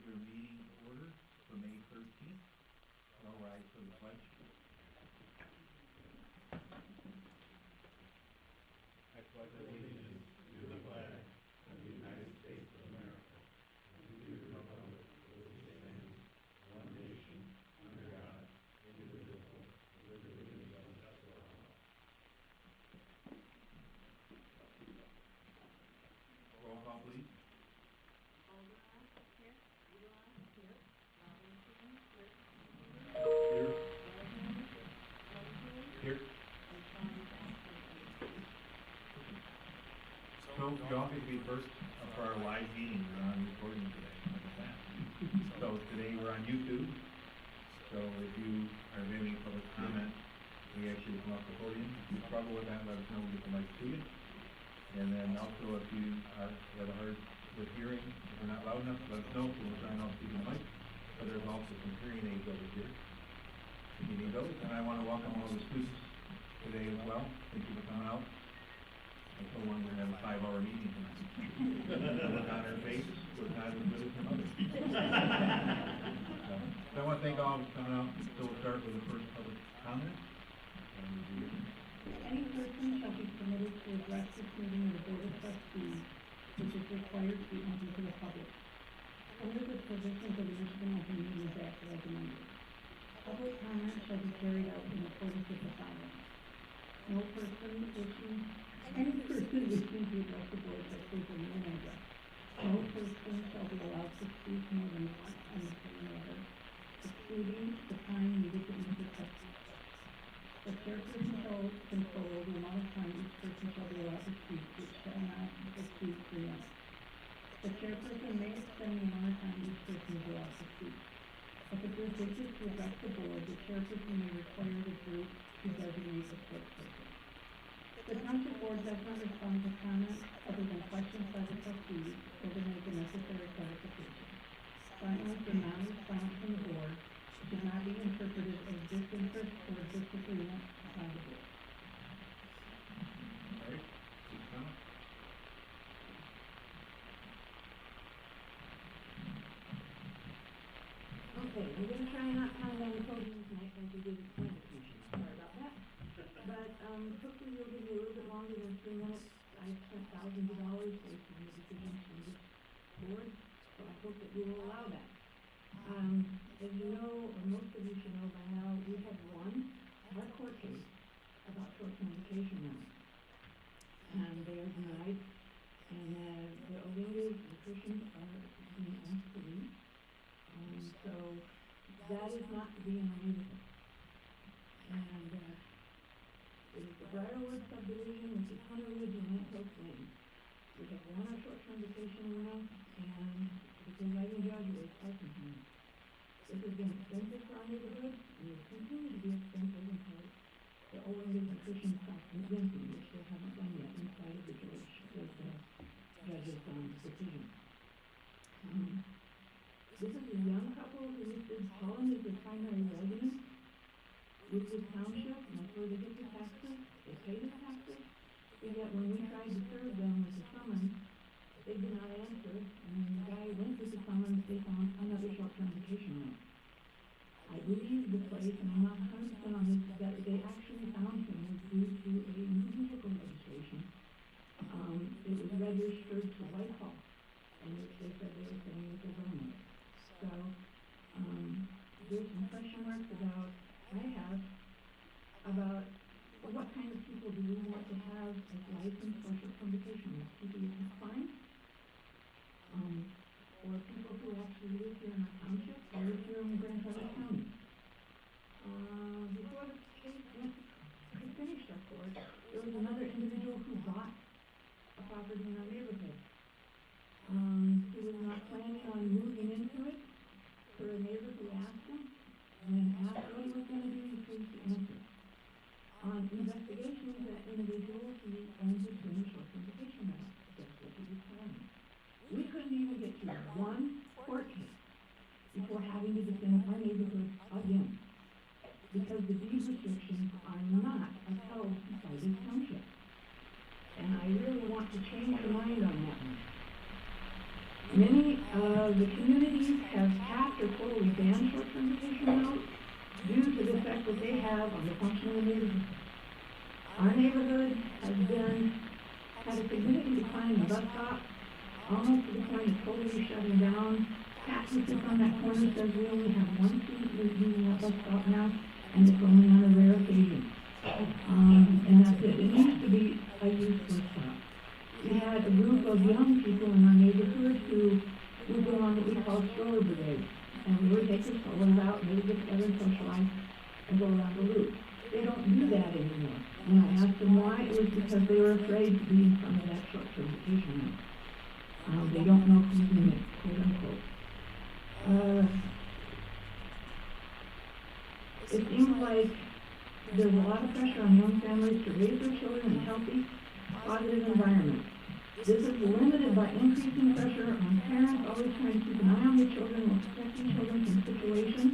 regular meeting order for May 13th. All rise for the pledge. I pledge allegiance to the flag of the United States of America and to the republic for which it stands, one nation, under God, indivisible, with liberty and justice for all. Roll call, please. Here. Here. Here. So, y'all can be first for our live meeting. We're on recording today. So today we're on YouTube. So if you are having any public comment, we actually come off the podium. If you struggle with that, let us know. We'll get the mic to you. And then also if you have a hard with hearing, if we're not loud enough, let us know. We'll try and help you the mic. But there's also some hearing aids over here if you need those. And I want to welcome all the students today as well. Thank you for coming out. I told one we're going to have a 5-hour meeting tonight. Look on our faces, so it's not as good as some others. So I want to thank all for coming out. So we'll start with the first public comment. Any person shall be permitted to address this meeting of the Board of Trustees, which is required to be open to the public. Under the provisions of the Michigan Open Meetings Act as amended, public comment shall be carried out in accordance with the following. Any person wishing to address the board shall speak in one address. No person shall be allowed to speak more than once on the same matter, exceeding the time needed to answer questions. The chairperson shall control the amount of time each person shall be allowed to speak, which shall not exceed 3 minutes. The chairperson may extend the amount of time each person is allowed to speak. If a group wishes to address the board, the chairperson may require the group to designate a spokesperson. The Township Board does not respond to comments other than questions by the trustees or to make the necessary clarification. Silence or non-response from the board should not be interpreted as disinterest or disagreement by the board. All right, please comment. Okay, we're going to try not to on the podium tonight like we did at the planning commission. Sorry about that. But hopefully we'll give you a little bit longer than 3 minutes. I've spent thousands of dollars based on the decisions from this board, so I hope that you will allow that. As you know, or most of you should know by now, we have won our court case about short-term vacation rentals. And they are denied, and the Olingas, the Christians, are being asked to leave. So that is not to be in our neighborhood. And it is the Briarwood subdivision, which is Hunterwood and Antioch Lane. We have won our short-term vacation rental, and the presiding judge is fighting him. This has been expensive for our neighborhood, and it will continue to be expensive until the Olingas and Christians stop convincing, which they haven't done yet inside of the judge's decision. This is a young couple who listed Holland as their primary residence with this township, and that's where they get their taxes. They pay the taxes, and yet when we tried to serve them with the summons, they did not answer, and the guy went with the summons based on another short-term vacation rental. I believe the place, and I'm not 100% on this, that they actually found him due to a new vehicle registration. It was registered to Whitehall, and which they said they were saying it was wrong. So, there's some question marks about what kind of people do we want to have as licensed for short-term vacation rentals? People you can find, or people who actually live here in our township, or live here in Grand Rapids County. Before the case was finished, of course, there was another individual who bought a property in our neighborhood. He was not planning on moving into it. For a neighbor who asked him, and then asked what he was going to do, he refused to answer. On investigation of that individual, he ended doing short-term vacation rental. That's what he was planning. We couldn't even get to one court case before having to defend our neighborhood again, because the deed restrictions are not upheld by this township. And I really want to change your mind on that one. Many of the communities have capped or totally banned short-term vacation rentals due to the effect that they have on the functioning of the neighborhood. Our neighborhood has had a significant decline in bus stops, almost to the point of totally shutting down. Pat who sits on that corner says we only have one seat using that bus stop now, and it's only on a rare occasion. And that's it. It used to be a youth bus stop. We had a group of young people in our neighborhood who would go on what we call stroller brigade, and we would take the strollers out, and they would get together and socialize and go around the loop. They don't do that anymore. And I asked them why. It was because they were afraid to be in front of that short-term vacation rental. They don't know who's in it, quote unquote. It seems like there's a lot of pressure on young families to raise their children in a healthy, positive environment. This is limited by increasing pressure on parents always trying to keep an eye on their children while protecting children from situations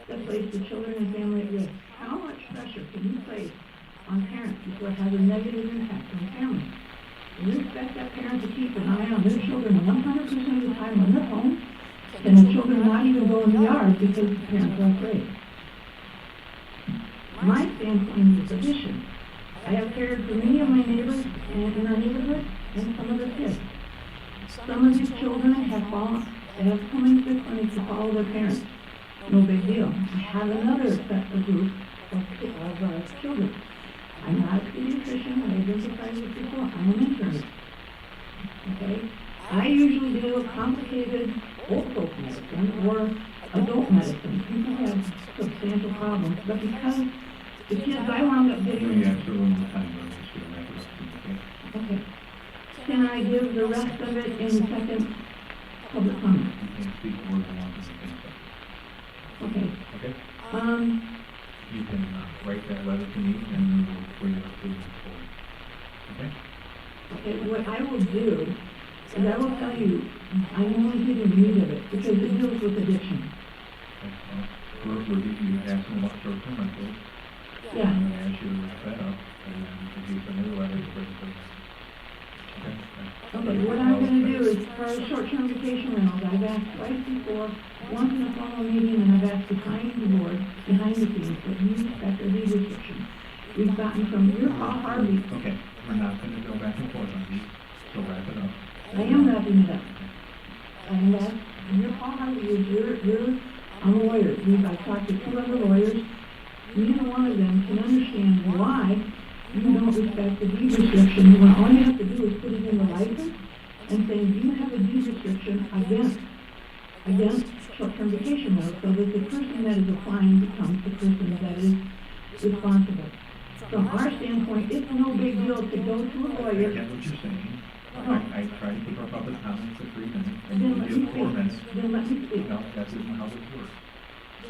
that place the children and family at risk. How much pressure can you place on parents before it has a negative impact on families? Do you expect that parent to keep an eye on their children 100% of the time when they're home? Can the children not even go in the yard because the parents are afraid? My standpoint is a physician. I have cared for many of my neighbors and in our neighborhood and some of their kids. Some of these children have come into the clinic to follow their parents. No big deal. I have another group of children. I'm not a pediatrician. I identified with before. I'm an internist. Okay? I usually deal with complicated old folk medicine or adult medicine. People have substantial problems, but because the kids I wound up getting... We have to run the time on this, we'll wrap it up. Okay. Can I give the rest of it in the second public comment? You can speak more than once in the Okay. Okay? You can write that letter to me and then we'll bring it up to the board. Okay? Okay, what I will do is I will tell you, I'm only giving you of it because it deals with addiction. Okay. Well, you asked them about short-term rentals. Yeah. I'm going to ask you to wrap that up and then if you send me the letter, you'll bring it to us. Okay? Okay, what I'm gonna do is, for short-term vacation rentals, I've asked twice before, once in a formal meeting, and I've asked behind the board, behind the scenes, that you respect the legal restriction. We've gotten from your Paul Harvey. Okay, we're not going to go back and forth on these, so wrap it up. I am wrapping it up. And that's, your Paul Harvey is, you're a lawyer. I've talked to 2 other lawyers. Neither one of them can understand why you don't respect the deed restriction, when all you have to do is put it in the license and say, you have a deed restriction against short-term vacation rentals, so that the person that is applying becomes the person that is responsible. From our standpoint, it's no big deal to go to a lawyer. I get what you're saying. I try to keep our public comments to 3 minutes, And then and let we'll me give 4 minutes. speak. Then let me speak. No, that isn't how this works.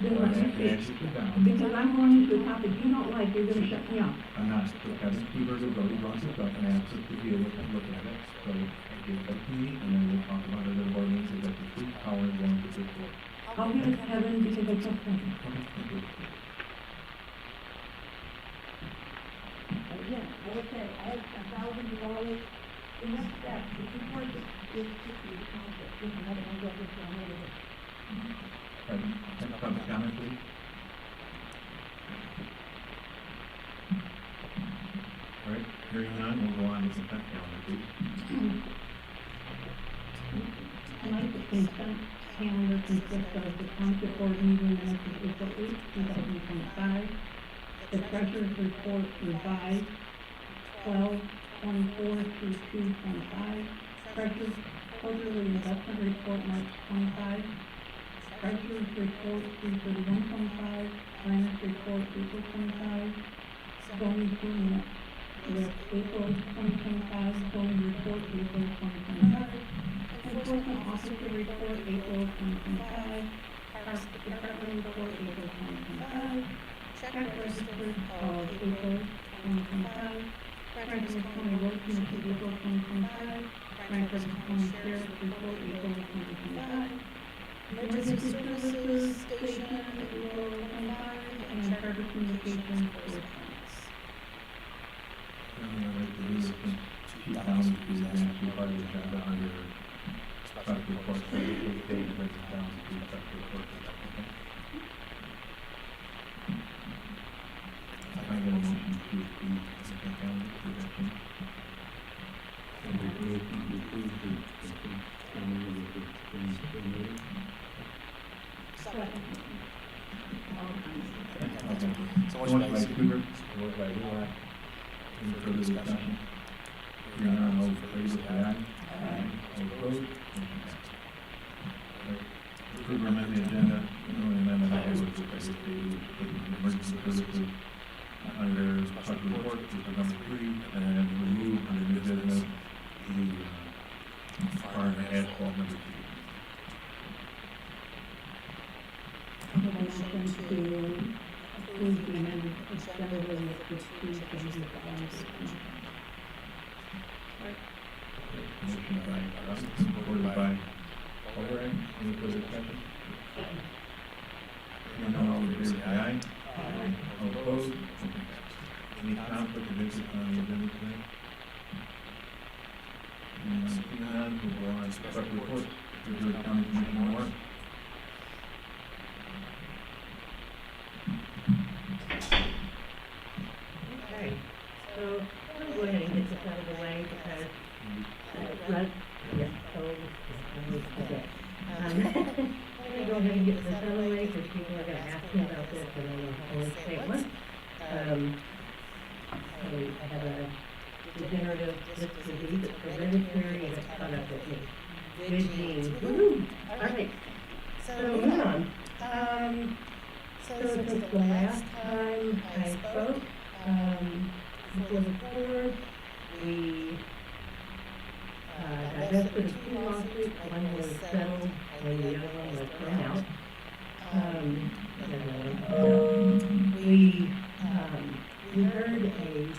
Then let me speak. Because I'm going into a topic you don't like, you're gonna shut me off. I'm not, so Kevin Seaberg has already brought this up and asked us to deal with and look at it, so I give that to me, and then we'll talk about it at the board meeting, because that's the true power of going to this board. I'll give it to Kevin because I trust him. Okay, thank you. Again, I would say, I have $1,000. The next step, if you want to, is to see the township, this is another one that is on the neighborhood. Next public comment, please. All right, hearing none, we'll go on to consent calendar, please. Tonight, the consent calendar consists of the township board meeting minutes of April 8, 2025, the treasurer's report revised 12/24 through 2/25, treasurer's quarterly investment report March 25, treasurer's report 3/31/25, planner's report April 25, zoning permit with April 2025, zoning report April 2025, enforcement officer report April 2025, park department report April 2025, check register of April 2025, Franklin County Road Commission April 2025, Franklin County Sheriff's report April 2025, emergency services station April 25, and charter communications correspondence. I'd like to do this since Chief Downs is actually part of the agenda under special report, so we can take it down to special report. Okay? If I get a motion to approve the consent calendar, is that change? Motion by Studer, support by Roland. Any further discussion? Hearing none, all in favor, say aye. Aye. All opposed? Motion passed. Approve or amend the agenda. The only amendment I have was that I would say we put emergency services under special report, which is number 3, and then remove under new business the fire and asphalt number 2. Motion to approve the amendment of agenda with the two changes that I understand. Motion by Roland, supported by Overend. Any further discussion? Hearing none, all in favor, say aye. Aye. All opposed? Motion passed. Any conflict of interest on the agenda tonight? Seeing none, we'll go on to special reports. Review of County Commission warrant. Okay, so I'm gonna go ahead and get this out of the way because, yes, okay. I'm gonna go ahead and get this out of the way because people are gonna ask me about this and I will only say it once. I have a degenerative disc disease, it's hereditary and it's caught up with me. Good genes, woo-hoo, all right. So moving on. So since the last time I spoke, before the board, we divested of 2 lawsuits. One was settled and the other one was thrown out. We heard a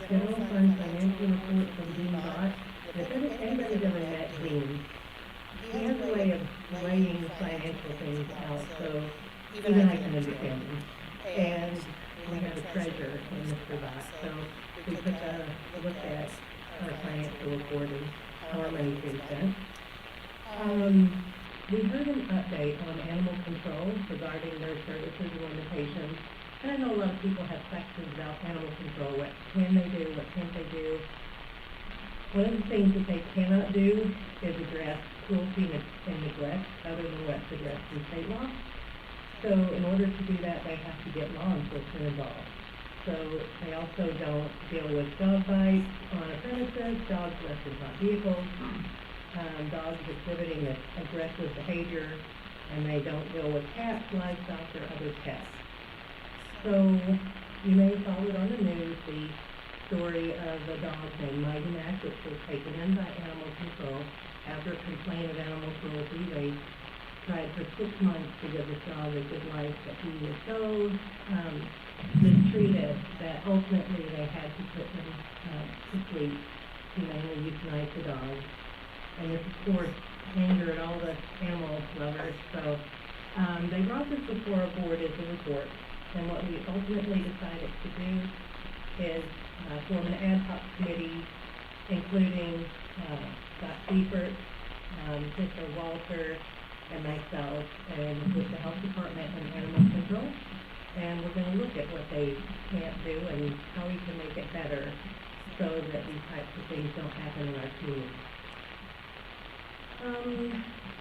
general fund financial report from Dean Bott. If anybody's ever met Dean, he has a way of laying financial things out, so even I can understand him. And we have a treasurer in Mr. Bott, so we took a look at our financial report and how our money's being spent. We heard an update on animal control regarding their services and limitations. And I know a lot of people have questions about animal control. What can they do? What can't they do? One of the things that they cannot do is address cruelty and neglect other than what's addressed in state law. So in order to do that, they have to get law enforcement involved. So they also don't deal with dog bites on a premises, dogs left in hot vehicles, dogs exhibiting aggressive behavior, and they don't deal with cats, livestock, or other pets. So you may have followed on the news the story of a dog named Mighty Mac, which was taken in by animal control. After a complaint of animal cruelty, they tried for 6 months to give this dog a good life, but he was so mistreated that ultimately they had to put him to sleep, humanely euthanize the dog. And this, of course, angered all the animal lovers, so they brought this before a board as a report. And what we ultimately decided to do is form an ad hoc committee, including Scott Seifert, Mr. Walter, and myself, and with the health department and animal control. And we're going to look at what they can't do and how we can make it better so that these types of things don't happen in our community.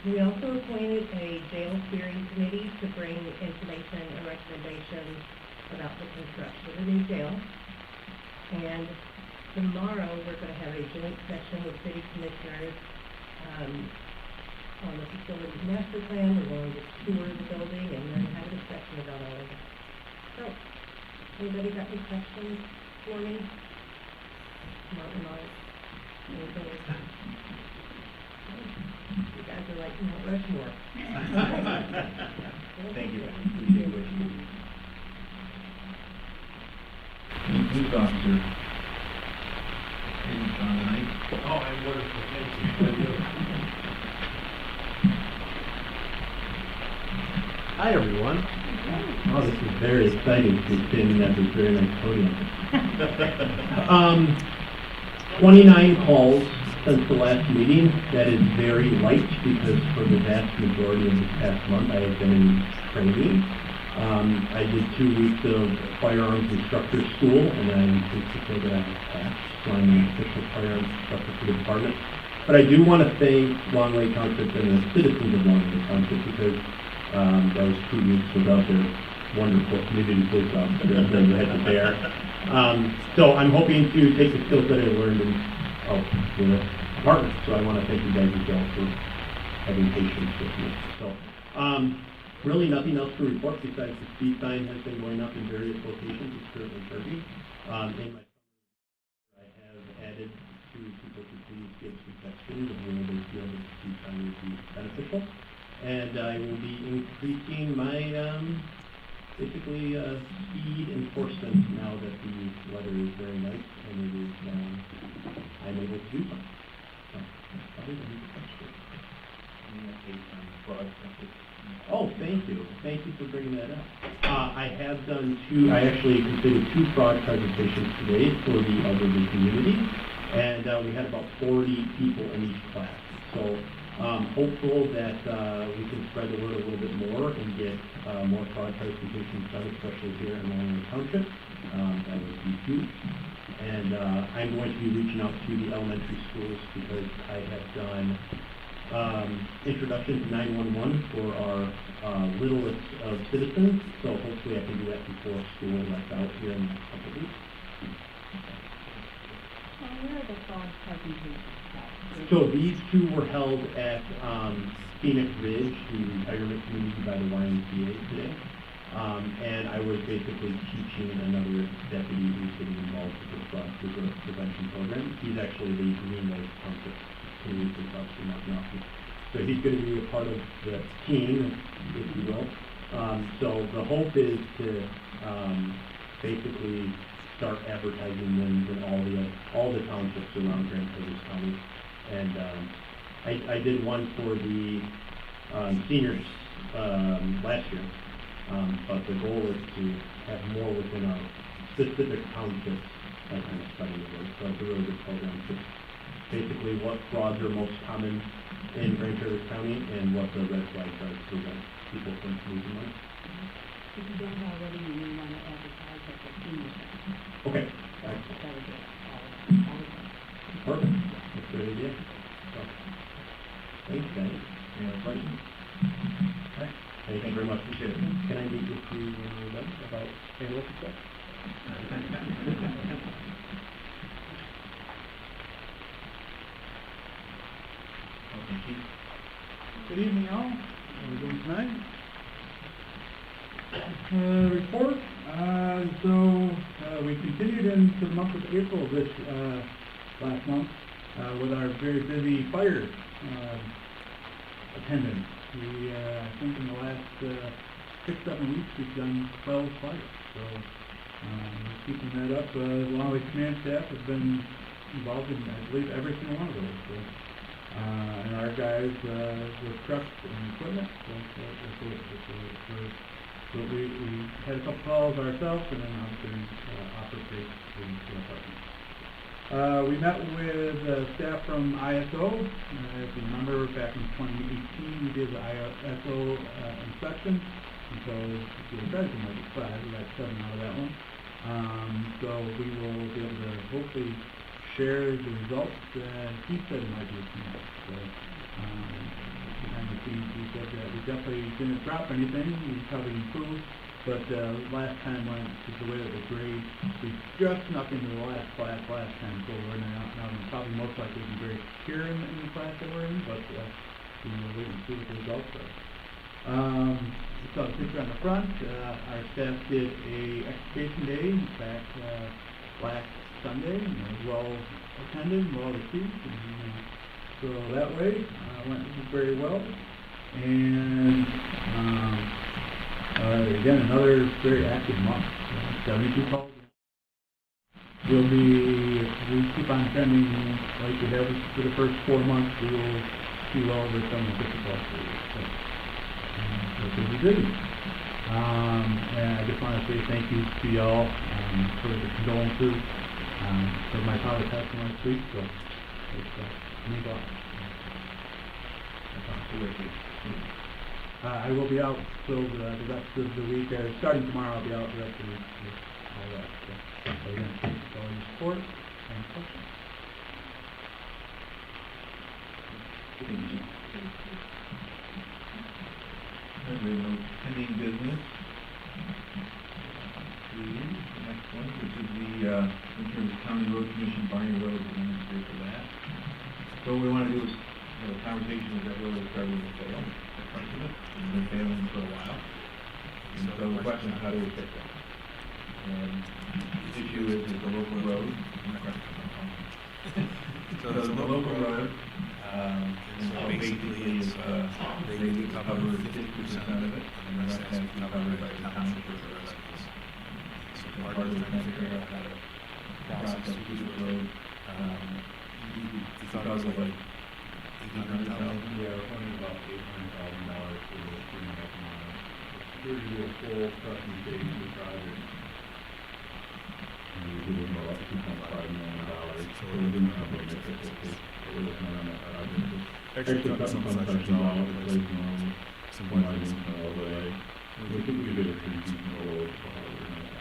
We also appointed a jail steering committee to bring information and recommendations about the construction of the new jail. And tomorrow, we're going to have a joint session with city commissioners on the facilities master plan. We're going to tour the building and then have a discussion about all of it. So, anybody got any questions for me? Anything? You guys are like Mount Rushmore. Thank you. Appreciate what you do. Police officer. John Knight. Oh, I'm wonderful, thank you. Hi, everyone. Oh, this is very exciting to be standing at this very nice podium. 29 calls since the last meeting. That is very light because for the vast majority of this past month, I have been in training. I did 2 weeks of firearms instructor school, and I'm pleased to say that I have passed, so I'm an official firearms instructor for the department. But I do want to thank Long Lake Township and the citizens of Long Lake Township because that was 2 weeks without their wonderful community police officer that they had to bear. So I'm hoping to take the skills that I learned in the department. So I want to thank you guys as well for having patience with me. So really nothing else to report besides the speed sign has been going up in various locations. It's currently 30. In my I have added to people who please give suggestions of where they feel that the speed sign would be beneficial. And I will be increasing my basically speed enforcement now that the weather is very nice and it is I'm able to do so. So that's probably the biggest question. Oh, thank you. Thank you for bringing that up. I have done I actually completed 2 fraud presentations today for the elderly community, and we had about 40 people in each class. So hopeful that we can spread the word a little bit more and get more fraud presentations done, especially here in Long Lake Township. That would be huge. And I'm going to be reaching out to the elementary schools because I have done introduction to 911 for our littlest of citizens. So hopefully I can do that before school lets out here in the next couple of weeks. Where are the fraud presentations? So these 2 were held at Phoenix Ridge, the retirement community by the YMCA today. And I was basically teaching another deputy who's getting involved with the fraud prevention program. He's actually the Green Lake Township community police officer, not nothing. So he's going to be a part of the team, if you will. So the hope is to basically start advertising them in all the townships around Grand Rapids County. And I did one for the seniors last year, but the goal is to have more within our specific townships that kind of spreading the word. So it's a really good program. It's basically what frauds are most common in Grand Rapids County and what the red flags are to prevent people from losing money. If you don't already, you may want to advertise at the senior center. Okay. That would be all of them. Perfect. That's a good idea. So, thanks, guys. Any other questions? Okay. Thank you very much. Appreciate it. Can I meet with you when we're done about payroll stuff? Okay, Keith. Good evening, all. How are we doing tonight? Report. We continued into the month of April this last month with our very busy fire attendance. We, I think in the last 6-7 weeks, we've done 12 fires. So we're keeping that up. Along with command staff have been involved in, I believe, every single one of those. So, and our guys with trucks and equipment. So we had a couple calls ourselves, and then obviously offered freight to the department. We met with staff from ISO. If you remember, back in 2018, we did the ISO inspection. And so if you tried to make it 5, we got 7 out of that one. So we will be able to hopefully share the results that he said might be achieved. So, behind the scenes, we said that we definitely didn't drop anything. We probably improved. But last time went the way that the grade, we just snuck into the last class last time. So we're now probably most likely be very secure in the class that we're in. But we will wait and see what the results are. We saw the picture on the front. Our staff did a excavation day back last Sunday, and it was well attended, well received, and so that way went very well. And again, another very active month. 72 calls. We'll be, if we keep on trending like we have for the first 4 months, we will be well over some of the difficulties. So we'll be busy. And I just want to say thank you to y'all for the condolences. For my father passed last week, so it's Move on. So what you- I will be out till the rest of the week, starting tomorrow, I'll be out the rest of the week with all that. So again, thank you for all your support and questions. We have no pending business. The next one, which is the, in terms of County Road Commission, Barney Road, we're going to do for that. So what we want to do is have a conversation with that road that started with a sale, the price of it, and been failing for a while. And so the question is, how do we fix it? And the issue is the local road. So the local road, and so basically is, they cover 50% of it, and the rest has to be covered by the township or the residents. So part of it is trying to figure out how to process through the road, because of like $800,000. Yeah, we're only about $800,000 for the 3.5 miles. Here to do a full custom phase of the project. And we're doing about $2.5 million. So we're doing something that we're looking on that project. Actually cutting some sections off, replacing them, some lighting all the way. We think we could get a pretty decent road for how we're going to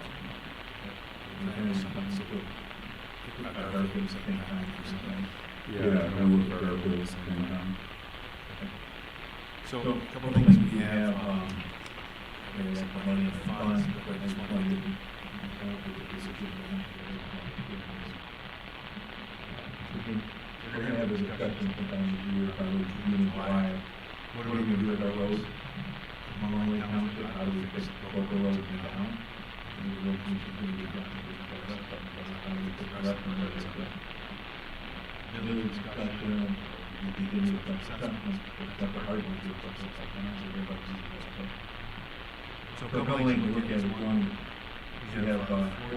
Yeah, and we're at the same time. So a couple of things we have, we have money in funds, but I just wanted to we're going to have a discussion sometime this year, probably June, July. What are we going to do with our roads? Maloney Township, how do we fix local roads in town? And the road commission can be done. How do we fix the rest of the roads? Village discussion, we begin with some assessments, but the hard ones, so a couple things to look at is one, we have 44,200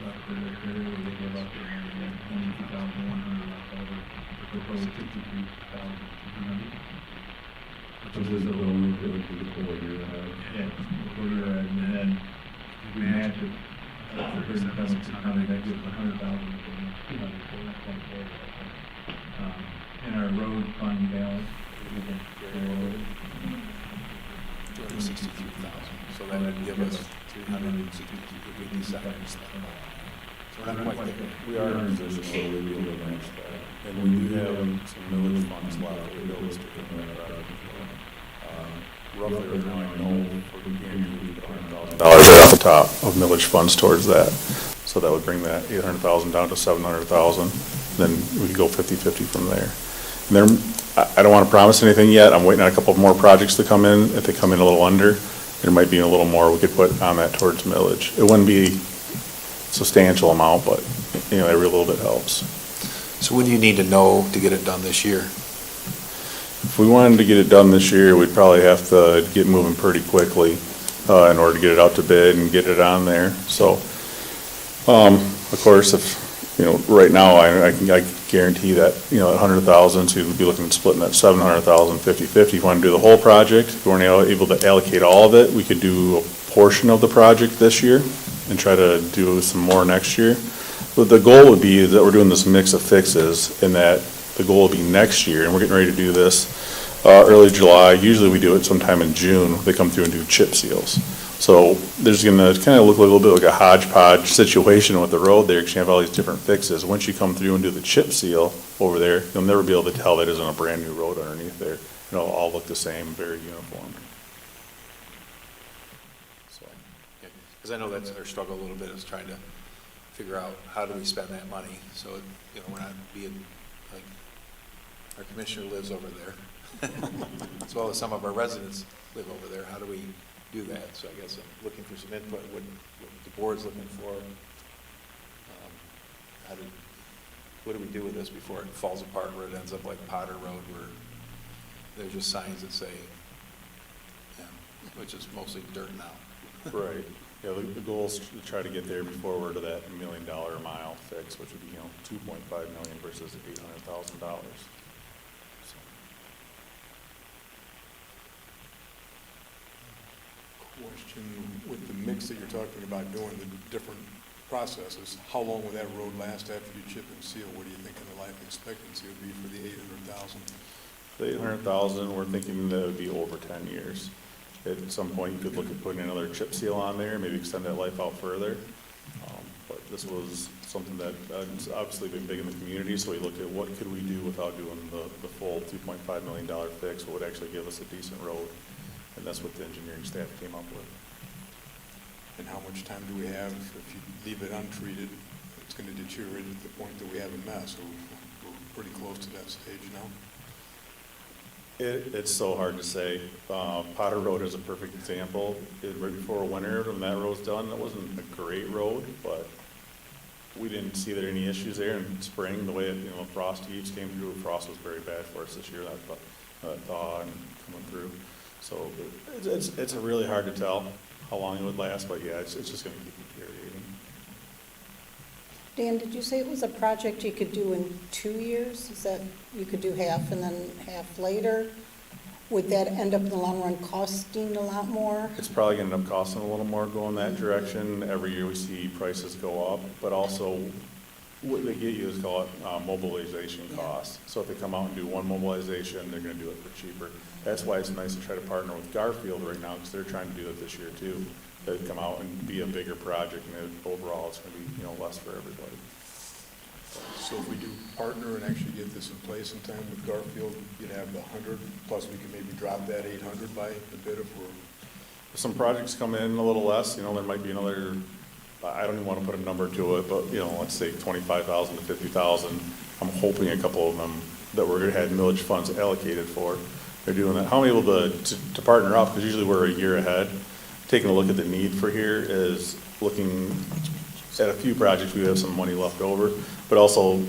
left for their period, where they give up their 22,100 left over, for probably 63,200. So this is the only village for the full year ahead. Yeah, full year ahead, and then we match it for 37,600, that gives 100,000 for the 200, so that's 1,400. And our road fund balance, we can carry 263,000, so that would give us 360,000. So we're not quite there. We are in a position where we will advance that. And we do have some millage funds left that we know is taking that project. Roughly right now, I know for guaranteed $100,000 right off the top of millage funds towards that. So that would bring that 800,000 down to 700,000. Then we could go 50-50 from there. And there, I don't want to promise anything yet. I'm waiting on a couple more projects to come in. If they come in a little under, there might be a little more we could put on that towards millage. It wouldn't be a substantial amount, but you know, every little bit helps. So what do you need to know to get it done this year? If we wanted to get it done this year, we'd probably have to get moving pretty quickly in order to get it out to bid and get it on there. So, of course, if, you know, right now I guarantee that, you know, 100,000, so you'd be looking at splitting that 700,000 50-50. If you want to do the whole project, if we weren't able to allocate all of it, we could do a portion of the project this year and try to do some more next year. But the goal would be that we're doing this mix of fixes, and that the goal will be next year, and we're getting ready to do this early July. Usually we do it sometime in June. They come through and do chip seals. So there's going to kind of look a little bit like a hodgepodge situation with the road there, because you have all these different fixes. Once you come through and do the chip seal over there, you'll never be able to tell that isn't a brand new road underneath there. It'll all look the same, very uniform. So, because I know that's our struggle a little bit, is trying to figure out how do we spend that money. So, you know, we're not being like, our commissioner lives over there, as well as some of our residents live over there. How do we do that? So I guess I'm looking for some input, what the board's looking for. What do we do with this before it falls apart, where it ends up like Potter Road, where there's just signs that say, yeah, which is mostly dirt now. Right. Yeah, the goal is to try to get there before we're to that $1 million a mile fix, which would be, you know, 2.5 million versus $800,000. question, with the mix that you're talking about doing, the different processes, how long will that road last after you chip and seal? What do you think the life expectancy would be for the 800,000? The 800,000, we're thinking that it would be over 10 years. At some point, you could look at putting another chip seal on there, maybe extend that life out further. But this was something that has obviously been big in the community, so we looked at what could we do without doing the full $2.5 million fix, what would actually give us a decent road. And that's what the engineering staff came up with. And how much time do we have? If you leave it untreated, it's going to deteriorate at the point that we have a mess. So we're pretty close to that stage now. It's so hard to say. Potter Road is a perfect example. Right before winter, when that road's done, that wasn't a great road, but we didn't see there any issues there. In spring, the way it, frost heaves came through, frost was very bad for us this year, that thaw and coming through. So it's really hard to tell how long it would last, but yeah, it's just going to keep deteriorating. Dan, did you say it was a project you could do in 2 years? Is that you could do half and then half later? Would that end up in the long run costing a lot more? It's probably going to end up costing a little more going that direction. Every year we see prices go up, but also what they get you is called mobilization costs. So if they come out and do one mobilization, they're going to do it for cheaper. That's why it's nice to try to partner with Garfield right now, because they're trying to do it this year too. They'd come out and be a bigger project, and overall it's going to be less for everybody. So if we do partner and actually get this in place in time with Garfield, you'd have the 100, plus we can maybe drop that 800 by a bit if we're... If some projects come in a little less, there might be another, I don't even want to put a number to it, but, let's say 25,000 to 50,000. I'm hoping a couple of them that we're going to have millage funds allocated for, they're doing that. How I'm able to partner up, because usually we're a year ahead. Taking a look at the need for here is looking at a few projects we have some money left over, but also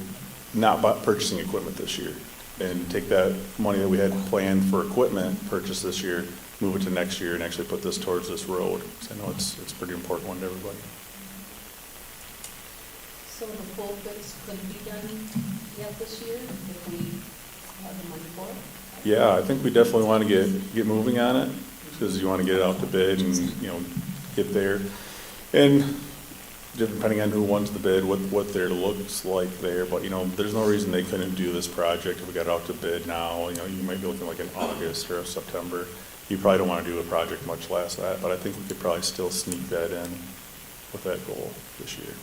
not purchasing equipment this year. And take that money that we had planned for equipment purchase this year, move it to next year, and actually put this towards this road. So I know it's a pretty important one to everybody. So the full fix couldn't be done yet this year if we have the money for it? Yeah, I think we definitely want to get moving on it, because you want to get it out to bid and, get there. And depending on who wins the bid, what their looks like there, but, there's no reason they couldn't do this project if we got it out to bid now. You might be looking like in August or September. You probably don't want to do a project much less than that, but I think we could probably still sneak that in with that goal this year.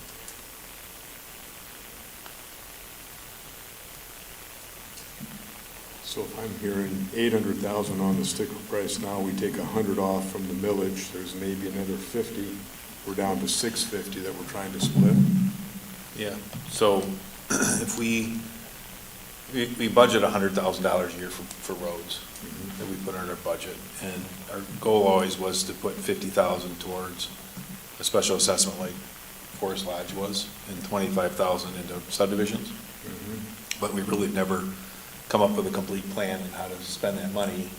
So if I'm hearing 800,000 on the sticker price now, we take 100 off from the millage, there's maybe another 50. We're down to 650 that we're trying to split. Yeah, so if we budget $100,000 a year for roads that we put in our budget, and our goal always was to put 50,000 towards a special assessment like Forest Lodge was, and 25,000 into subdivisions. But we really never come up with a complete plan on how to spend that money.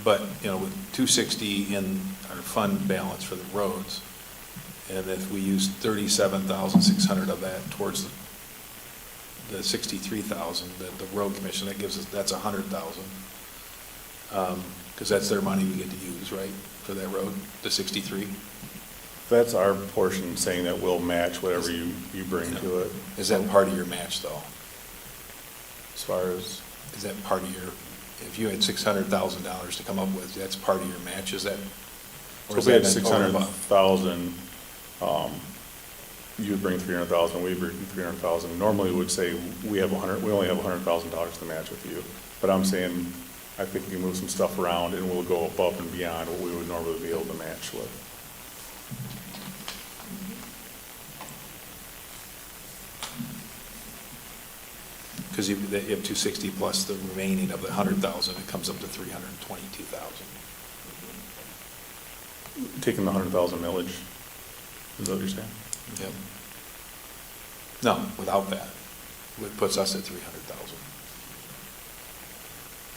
But, with 260 in our fund balance for the roads, and if we use 37,600 of that towards the 63,000, the road commission, that's 100,000. Because that's their money we get to use, right, for that road, the 63. That's our portion, saying that we'll match whatever you bring to it. Is that part of your match, though? As far as, Is that part of your, if you had $600,000 to come up with, that's part of your match, is that? so if we had 600,000, you would bring 300,000, we bring 300,000. Normally we would say we only have $100,000 to match with you. But I'm saying, I think we can move some stuff around and we'll go above and beyond what we would normally be able to match with. Because you have 260 plus the remaining of the 100,000, it comes up to 322,000. Taking the 100,000 millage, is that what you're saying? Yep. No, without that, it puts us at 300,000.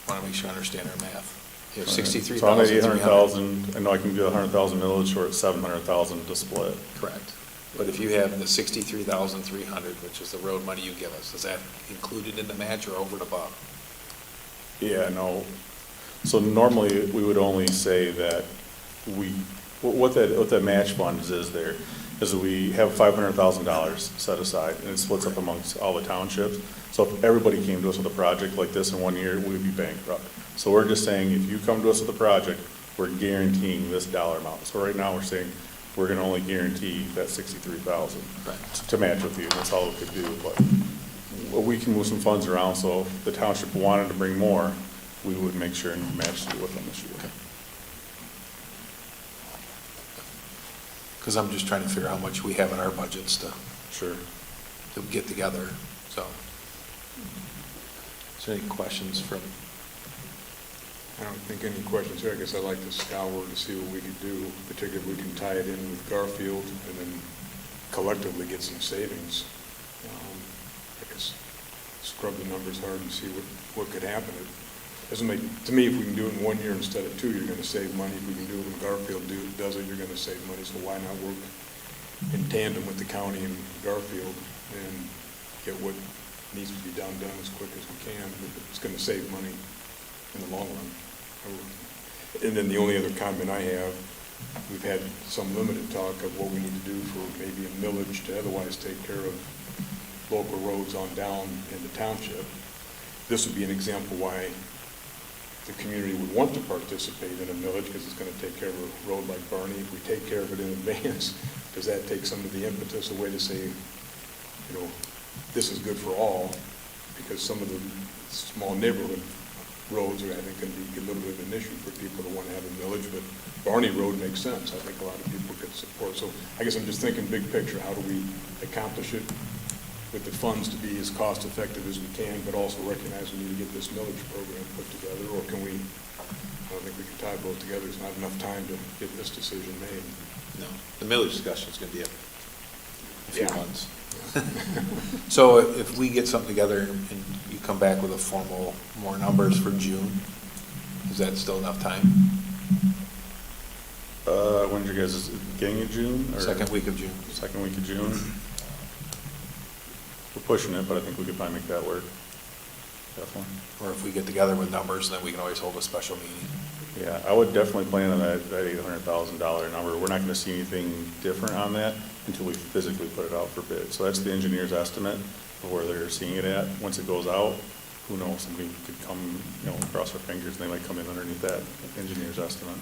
Want to make sure I understand our math. You have 63,000. So I'm at 800,000, I know I can do 100,000 millage, or it's 700,000 to split. Correct. But if you have the 63,300, which is the road money you give us, is that included in the match or over and above? Yeah, no. So normally, we would only say that what that match fund is there, is that we have $500,000 set aside, and it splits up amongst all the townships. So if everybody came to us with a project like this in 1 year, we'd be bankrupt. So we're just saying, if you come to us with a project, we're guaranteeing this dollar amount. So right now, we're saying, we're gonna only guarantee that 63,000 to match with you, that's all we could do, but we can move some funds around, so if the township wanted to bring more, we would make sure and match it with them this year. Because I'm just trying to figure out how much we have in our budgets to get together, so. Is there any questions from? I don't think any questions here. I guess I'd like to scour to see what we could do, particularly if we can tie it in with Garfield and then collectively get some savings. I guess scrub the numbers hard and see what could happen. It doesn't make, to me, if we can do it in 1 year instead of 2, you're going to save money. If we can do it when Garfield does it, you're going to save money. So why not work in tandem with the county and Garfield and get what needs to be done as quick as we can? It's going to save money in the long run. And then the only other comment I have, we've had some limited talk of what we need to do for maybe a millage to otherwise take care of local roads on down in the township. This would be an example why the community would want to participate in a millage, because it's going to take care of a road like Barney. If we take care of it in advance, does that take some of the impetus away to say, you know, this is good for all? Because some of the small neighborhood roads are, I think, going to be a little bit of an issue for people to want to have a millage, but Barney Road makes sense. I think a lot of people could support. So I guess I'm just thinking big picture, how do we accomplish it with the funds to be as cost effective as we can, but also recognize we need to get this millage program put together, or can we, I don't think we can tie both together. There's not enough time to get this decision made. No, the millage discussion is going to be a few months. So if we get something together and you come back with a formal, more numbers for June, is that still enough time? When's your guys' beginning of June? Or Second week of June. Second week of June. We're pushing it, but I think we could probably make that work. Definitely. Or if we get together with numbers, then we can always hold a special meeting. Yeah, I would definitely plan on that $800,000 number. We're not gonna see anything different on that until we physically put it out for bid. So that's the engineer's estimate of where they're seeing it at. Once it goes out, who knows, somebody could come, you know, cross their fingers, and they might come in underneath that engineer's estimate.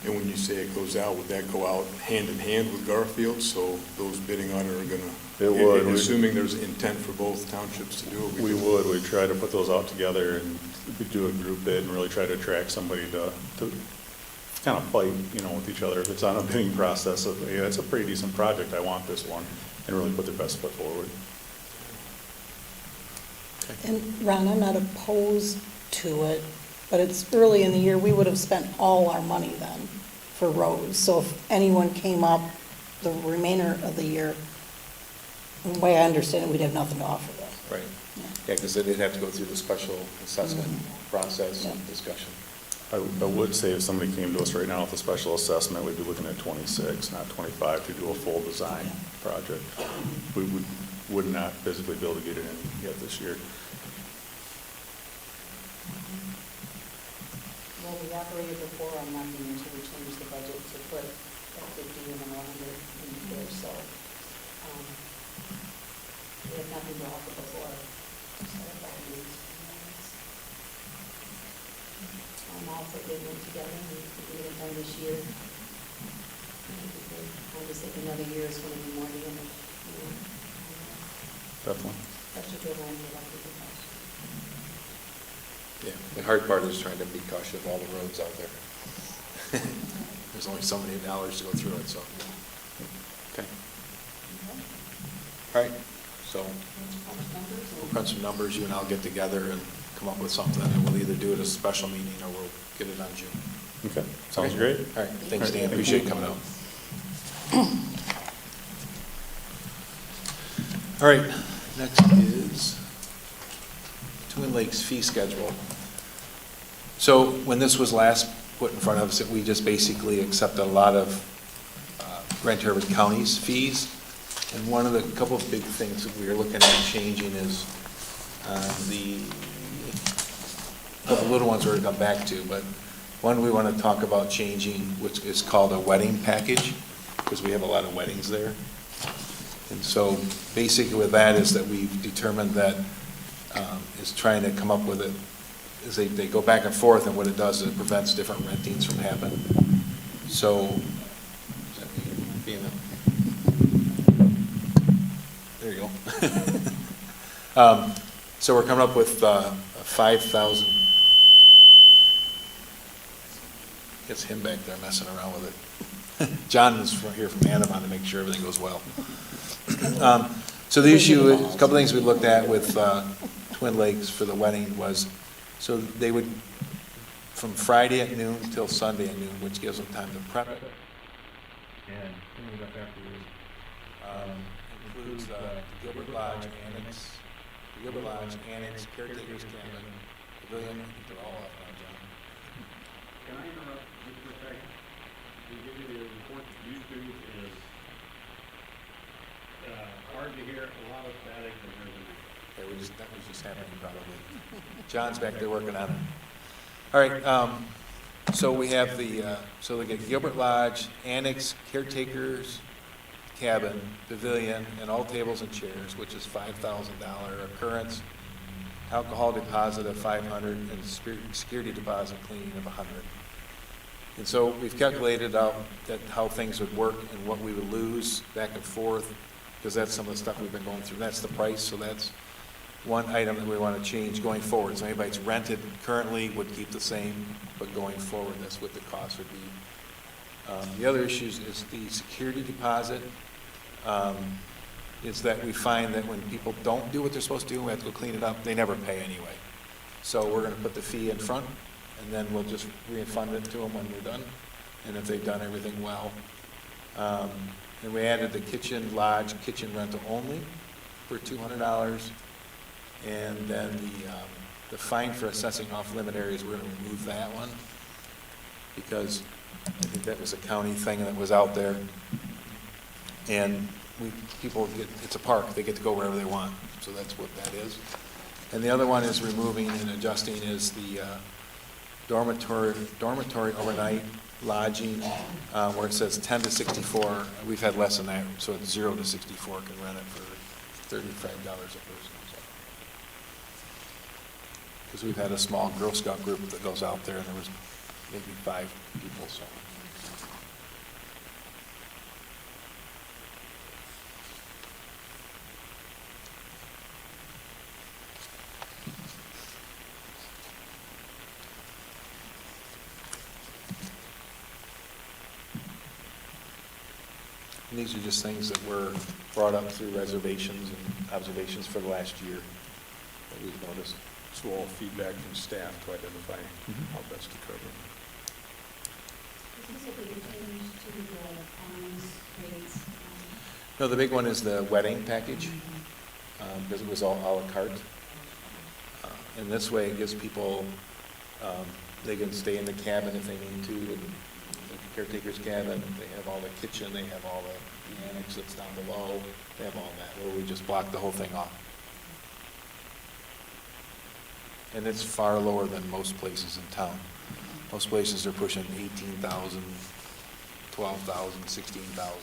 And when you say it goes out, would that go out hand in hand with Garfield? So those bidding on it are going to? It would. Assuming there's intent for both townships to do it? We would. We'd try to put those out together and we'd do a group bid and really try to attract somebody to kind of fight, you know, with each other. If it's on a bidding process of, hey, that's a pretty decent project, I want this one, and really put their best foot forward. And Ron, I'm not opposed to it, but it's early in the year. We would have spent all our money then for roads. So if anyone came up the remainder of the year, the way I understand it, we'd have nothing to offer them. Right. Yeah, because they'd have to go through the special assessment process and discussion. I would say if somebody came to us right now with a special assessment, we'd be looking at 26, not 25, to do a full design project. We would not physically be able to get it in yet this year. Well, we operated before on nothing until we changed the budget to put a 50 and a 100 in there, so, we had nothing to offer before. So that means, I'm all for getting it together and getting it done this year. I just think another year is gonna be more damage, you know. Definitely. Especially for one year like we did last year. Yeah, the hard part is trying to be cautious of all the roads out there. There's only so many dollars to go through it, so. Okay. All right, so we'll crunch some numbers, you and I'll get together and come up with something, and we'll either do it as a special meeting or we'll get it on June. Okay, sounds Okay. great. All right, thanks, Dan, Thank appreciate you. you coming out. All right, next is Twin Lakes fee schedule. So when this was last put in front of us, we just basically accepted a lot of Grand Rapids County's fees. And one of the couple of big things that we are looking at changing is the couple little ones we're going to come back to, but One, we want to talk about changing, which is called a wedding package, because we have a lot of weddings there. And so basically with that is that we've determined that is trying to come up with it, is they go back and forth, and what it does is it prevents different rentings from happening. So, does that mean being there you go. So we're coming up with 5,000. It's him back there messing around with it. John is here from Anaheim to make sure everything goes well. So the issue, a couple things we looked at with Twin Lakes for the wedding was, so they would, from Friday at noon till Sunday at noon, which gives them time to prep it. And cleaning up afterwards. Includes Gilbert Lodge Annex, Caretaker's Cabin, Pavilion, they're all off now, John. Can I interrupt just for a second? To give you the report that YouTube is hard to hear, a lot of static, and there's an That was just happening probably. John's back there working on it. All right, so we have so we get Gilbert Lodge, Annex, Caretaker's Cabin, Pavilion, and all tables and chairs, which is $5,000 occurrence. Alcohol deposit of $500 and security deposit cleaning of $100. And so we've calculated out that how things would work and what we would lose back and forth, because that's some of the stuff we've been going through. That's the price, so that's one item that we want to change going forward. So anybody that's rented currently would keep the same, but going forward, that's what the cost would be. The other issues is the security deposit. Is that we find that when people don't do what they're supposed to do, we have to go clean it up, they never pay anyway. So we're going to put the fee in front, and then we'll just refund it to them when we're done, and if they've done everything well. And we added the kitchen lodge, kitchen rental only for $200, and then the fine for assessing off-limit areas, we're going to remove that one, because I think that was a county thing that was out there. And people get, it's a park, they get to go wherever they want, so that's what that is. And the other one is removing and adjusting is the dormitory overnight lodging, where it says 10 to 64, we've had less than that, so it's 0 to 64 can rent it for $35 a person. Because we've had a small Girl Scout group that goes out there, and there was maybe 5 people, so. And these are just things that were brought up through reservations and observations for the last year that we've noticed. So all feedback from staff to identify how best to cover it. Specifically, change to the times, rates. No, the big one is the wedding package, because it was all à la carte. And this way it gives people, they can stay in the cabin if they need to, and the caretaker's cabin, they have all the kitchen, they have all the annex that's down below, they have all that, where we just block the whole thing off. And it's far lower than most places in town. Most places are pushing 18,000, 12,000, 16,000.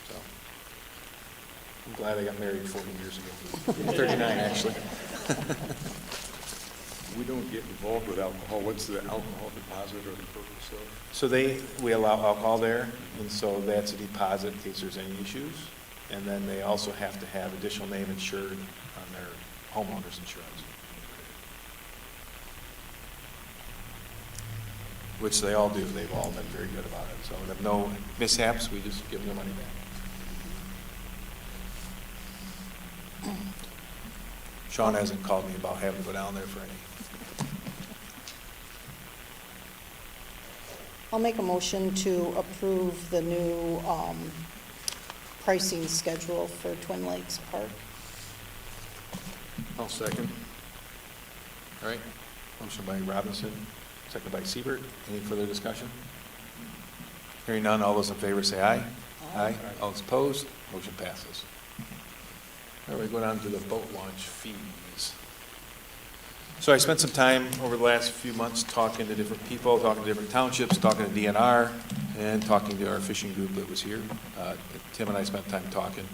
So I'm glad I got married 40 years ago. 39 actually. We don't get involved with alcohol. What's the alcohol deposit or the purpose of? So we allow alcohol there, and so that's a deposit in case there's any issues. And then they also have to have additional name insured on their homeowner's insurance, which they all do. They've all been very good about it. So if no mishaps, we just give them the money back. Sean hasn't called me about having to go down there for any. I'll make a motion to approve the new pricing schedule for Twin Lakes Park. I'll second. All right, motion by Robinson, second by Siebert. Any further discussion? Hearing none, all those in favor say aye. Aye. All those opposed, motion passes. All right, we go down to the boat launch fees. So I spent some time over the last few months talking to different people, talking to different townships, talking to DNR, and talking to our fishing group that was here. Tim and I spent time talking.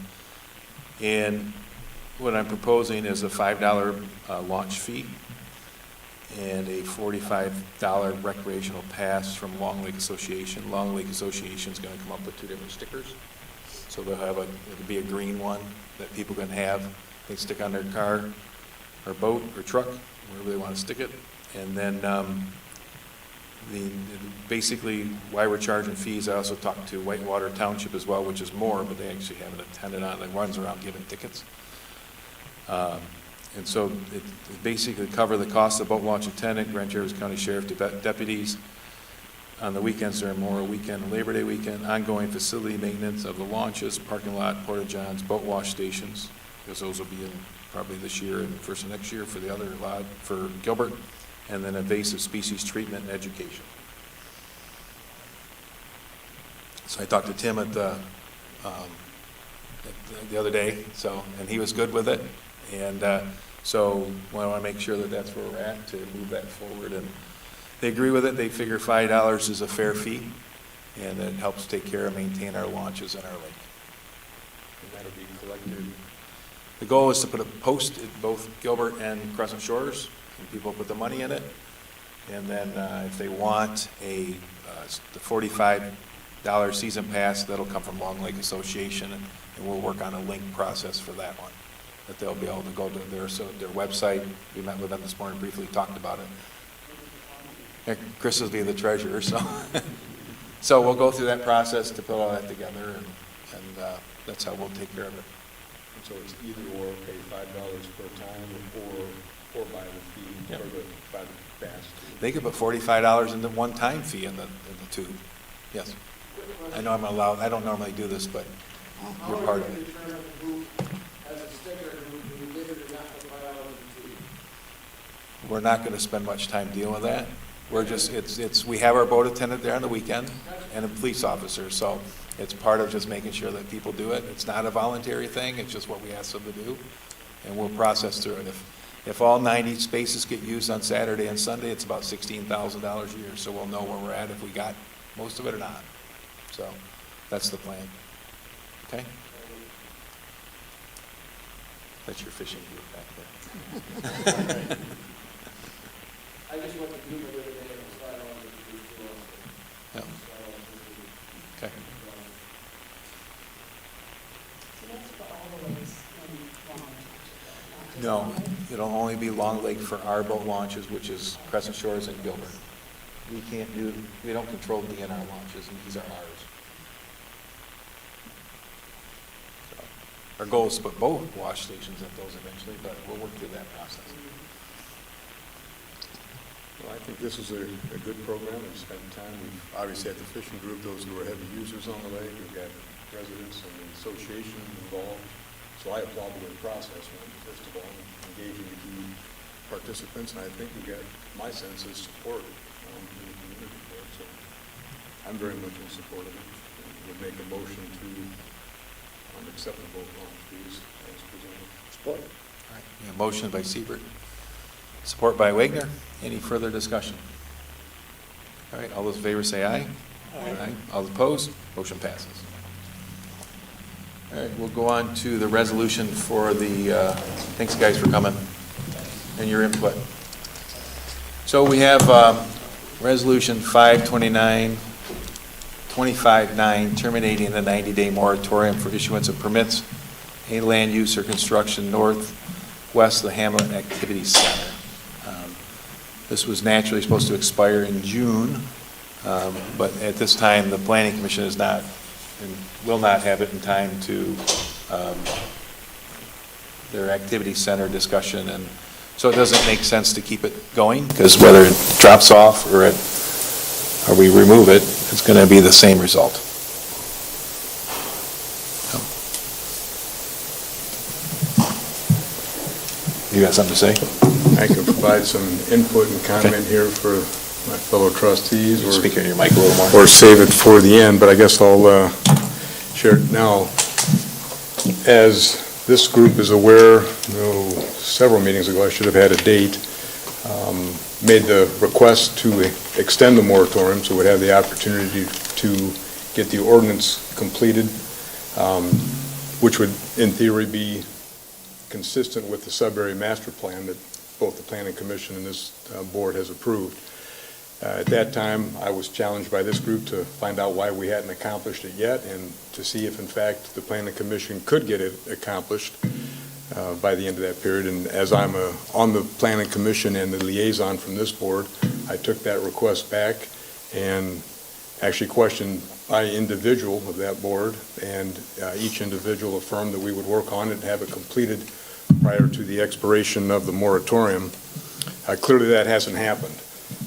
And what I'm proposing is a $5 launch fee and a $45 recreational pass from Long Lake Association. Long Lake Association is going to come up with 2 different stickers. So they'll have it'll be a green one that people can have. They stick on their car or boat or truck, wherever they want to stick it. And then basically why we're charging fees, I also talked to Whitewater Township as well, which is more, but they actually have an attendant on that runs around giving tickets. And so it basically cover the cost of boat launch attendant, Grand Traverse County Sheriff deputies. On the weekends during Memorial Weekend, Labor Day weekend, ongoing facility maintenance of the launches, parking lot, porta-johns, boat wash stations, because those will be in probably this year and first of next year for the other lot, for Gilbert, and then invasive species treatment and education. So I talked to Tim at the other day, and he was good with it. And so I want to make sure that that's where we're at to move that forward. And they agree with it. They figure $5 is a fair fee, and it helps take care and maintain our launches in our lake. And that'll be collected. The goal is to put a post at both Gilbert and Crescent Shores, and people put the money in it. And then if they want the $45 season pass, that'll come from Long Lake Association, and we'll work on a link process for that one, that they'll be able to go to their website. We met with them this morning, briefly talked about it. Chris will be the treasurer, so we'll go through that process to put all that together, and that's how we'll take care of it. And so it's either or, pay $5 per time, or buy the fee, Yep. or buy the pass. They could put $45 in the one-time fee in the tube. Yes. I know I'm allowed, I don't normally do this, but you're part of it. We're not going to spend much time dealing with that. We're just, we have our boat attendant there on the weekend and a police officer, so it's part of just making sure that people do it. It's not a voluntary thing, it's just what we ask them to do, and we'll process through it. If all 90 spaces get used on Saturday and Sunday, it's about $16,000 a year, so we'll know where we're at, if we got most of it or not. So that's the plan. Okay? That's your fishing group back there. I just went to Google the other day and decided I wanted to do two also. Yeah. Okay. So that's for all the lakes in Long Lake. No, it'll only be Long Lake for our boat launches, which is Crescent Shores and Gilbert. We don't control DNR launches, and these are ours. So, our goal is to put both wash stations at those eventually, but we'll work through that process. Well, I think this is a good program. We've spent time. We've obviously had the fishing group, those who are heavy users on the lake. We've got residents and the association involved. So I applaud the process, first of all, engaging the key participants, and I think we got, my sense is support in the community for it. So I'm very much in support of it. Would make a motion to accept the boat launch fees as presented. Support. All right. Yeah, motion by Siebert, support by Wagner. Any further discussion? All right, all those in favor say aye. Aye. All opposed? Motion passes. All right, we'll go on to the resolution for the, thanks guys for coming and your input. So we have Resolution 529, 25-9, terminating the 90-day moratorium for issuance of permits, any land use or construction northwest of the Hamlet Activity Center. This was naturally supposed to expire in June, but at this time, the Planning Commission is not and will not have it in time to their activity center discussion, and so it doesn't make sense to keep it going, because whether it drops off or we remove it, it's going to be the same result. You got something to say? I can provide some input and comment here for my fellow trustees. Or speak in your mic a little more. Or save it for the end, but I guess I'll share it now. As this group is aware, several meetings ago, I should have had a date. made the request to extend the moratorium, so we'd have the opportunity to get the ordinance completed, which would, in theory, be consistent with the sub-area master plan that both the Planning Commission and this board has approved. At that time, I was challenged by this group to find out why we hadn't accomplished it yet, and to see if, in fact, the Planning Commission could get it accomplished by the end of that period. And as I'm on the Planning Commission and the liaison from this board, I took that request back and actually questioned by individual of that board, and each individual affirmed that we would work on it and have it completed prior to the expiration of the moratorium. Clearly that hasn't happened.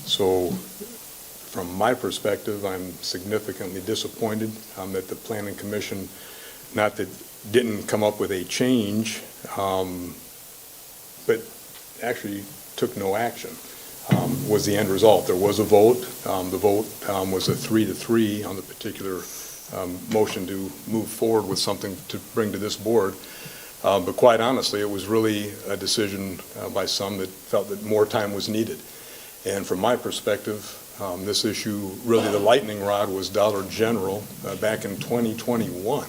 So from my perspective, I'm significantly disappointed that the Planning Commission, not that didn't come up with a change, but actually took no action, was the end result. There was a vote. The vote was a 3-3 on the particular motion to move forward with something to bring to this board. But quite honestly, it was really a decision by some that felt that more time was needed. And from my perspective, this issue, really the lightning rod was Dollar General back in 2021.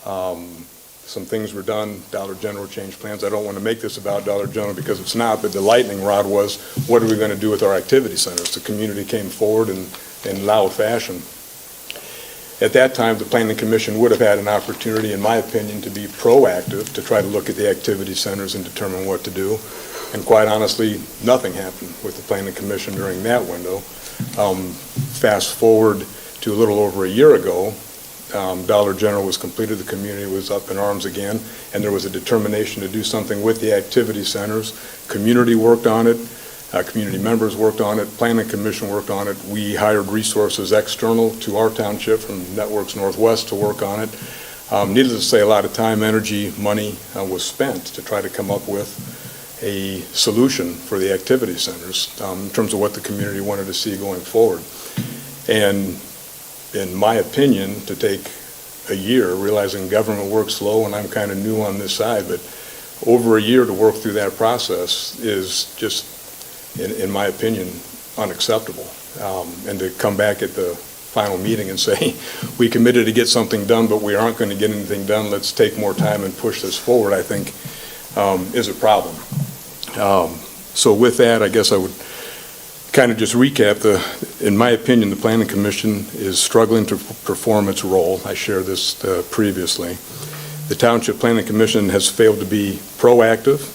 Some things were done. Dollar General changed plans. I don't want to make this about Dollar General because it's not, but the lightning rod was, what are we going to do with our activity centers? The community came forward in loud fashion. At that time, the Planning Commission would have had an opportunity, in my opinion, to be proactive, to try to look at the activity centers and determine what to do. And quite honestly, nothing happened with the Planning Commission during that window. Fast forward to a little over a year ago, Dollar General was completed, the community was up in arms again, and there was a determination to do something with the activity centers. Community worked on it, community members worked on it, Planning Commission worked on it. We hired resources external to our township from Networks Northwest to work on it. Needless to say, a lot of time, energy, money was spent to try to come up with a solution for the activity centers in terms of what the community wanted to see going forward. And in my opinion, to take a year, realizing government works slow and I'm kind of new on this side, but over a year to work through that process is just, in my opinion, unacceptable. And to come back at the final meeting and say, we committed to get something done, but we aren't going to get anything done, let's take more time and push this forward, I think is a problem. So with that, I guess I would kind of just recap. In my opinion, the Planning Commission is struggling to perform its role. I shared this previously. The Township Planning Commission has failed to be proactive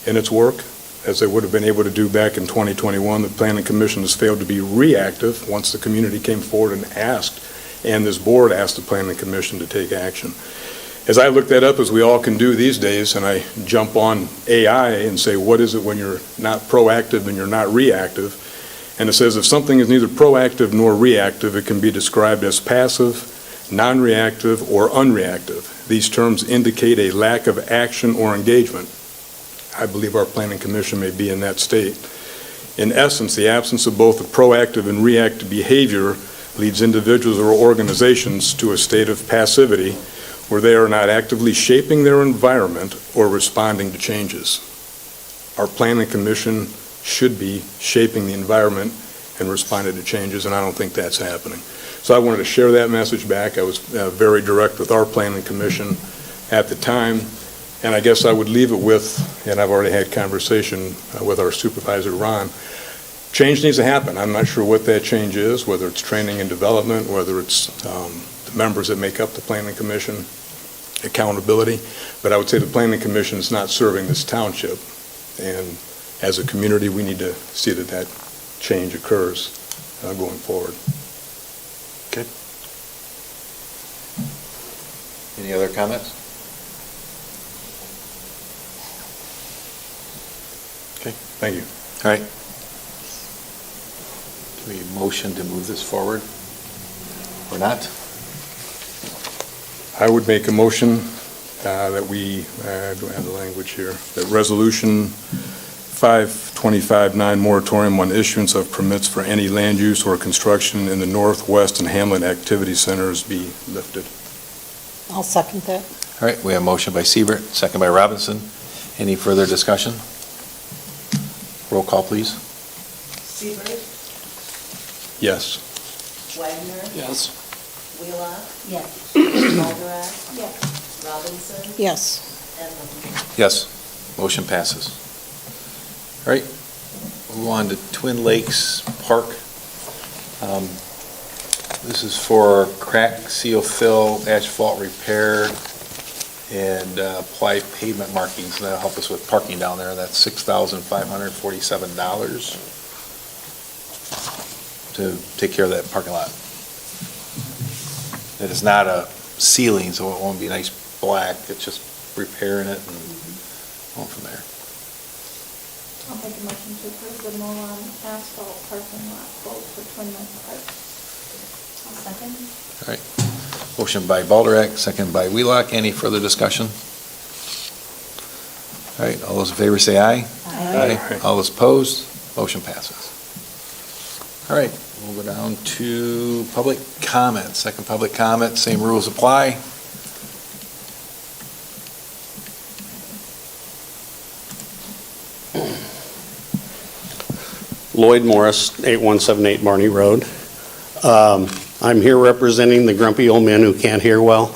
in its work, as they would have been able to do back in 2021. The Planning Commission has failed to be reactive once the community came forward and asked, and this board asked the Planning Commission to take action. As I look that up, as we all can do these days, and I jump on AI and say, what is it when you're not proactive and you're not reactive? And it says if something is neither proactive nor reactive, it can be described as passive, non-reactive, or unreactive. These terms indicate a lack of action or engagement. I believe our Planning Commission may be in that state. In essence, the absence of both a proactive and reactive behavior leads individuals or organizations to a state of passivity where they are not actively shaping their environment or responding to changes. Our Planning Commission should be shaping the environment and responding to changes, and I don't think that's happening. So I wanted to share that message back. I was very direct with our Planning Commission at the time, and I guess I would leave it with, and I've already had conversation with our supervisor, Ron, change needs to happen. I'm not sure what that change is, whether it's training and development, whether it's the members that make up the Planning Commission, accountability, but I would say the Planning Commission is not serving this township, and as a community, we need to see that that change occurs going forward. Okay. Any other comments? Okay. Thank you. All right. Do we motion to move this forward or not? I would make a motion that we, I don't have the language here, that resolution 5259 moratorium on issuance of permits for any land use or construction in the Northwest and Hamlet activity centers be lifted. I'll second that. All right, we have a motion by Siebert, second by Robinson. Any further discussion? Roll call, please. Seaver, Yes. Wagner, Yes. Wheelock, Yes. Balderack, Yes. Robinson, Yes. and Littlefield. Yes. Motion passes. All right, move on to Twin Lakes Park. This is for crack, seal, fill, asphalt repair, and apply pavement markings. That'll help us with parking down there. That's $6,547 to take care of that parking lot. It is not a ceiling, so it won't be nice black. It's just repairing it and going from there. I'll make a motion to approve the Molan asphalt parking lot quote for Twin Lakes Park. I'll second. All right. Motion by Balderack, second by Wheelock. Any further discussion? All right, all those in favor say aye. Aye. All those opposed, motion passes. All right, we'll go down to public comment. Second public comment, same rules apply. Lloyd Morris, 8178 Barney Road. I'm here representing the grumpy old men who can't hear well.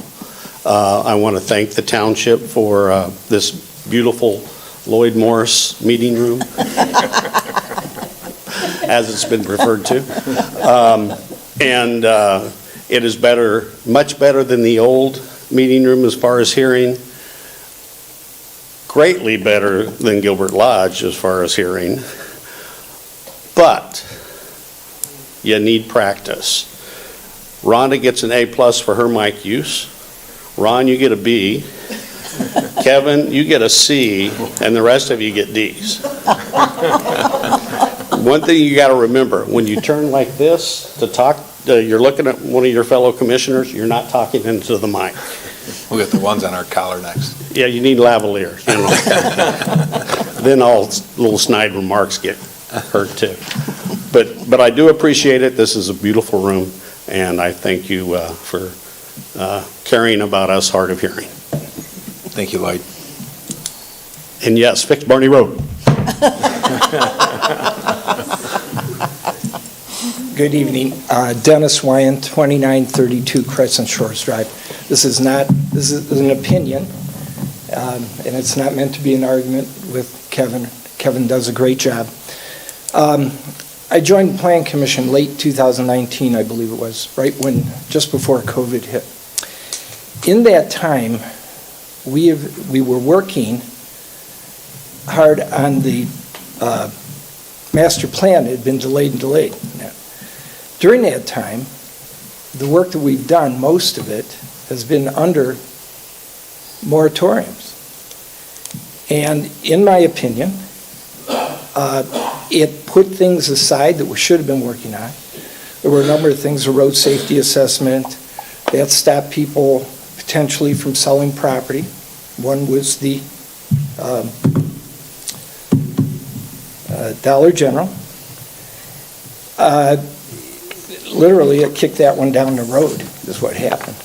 I want to thank the township for this beautiful Lloyd Morris meeting room, as it's been referred to. It is better, much better than the old meeting room as far as hearing. Greatly better than Gilbert Lodge as far as hearing. But you need practice. Rhonda gets an A+ for her mic use. Ron, you get a B. Kevin, you get a C, and the rest of you get Ds. One thing you got to remember, when you turn like this to talk, you're looking at one of your fellow commissioners, you're not talking into the mic. We'll get the ones on our collar next. Yeah, you need lavaliers, you know. Then all little snide remarks get hurt too. But I do appreciate it. This is a beautiful room, and I thank you for caring about us hard of hearing. Thank you, Lloyd. And yes, fix Barney Road. Good evening. Dennis Wyan, 2932 Crescent Shores Drive. This is an opinion, and it's not meant to be an argument with Kevin. Kevin does a great job. I joined the Plan Commission late 2019, I believe it was, just before COVID hit. In that time, we were working hard on the master plan. It had been delayed and delayed. During that time, the work that we've done, most of it, has been under moratoriums. And in my opinion, it put things aside that we should have been working on. There were a number of things, a road safety assessment, that stopped people potentially from selling property. One was the Dollar General. Literally, it kicked that one down the road, is what happened.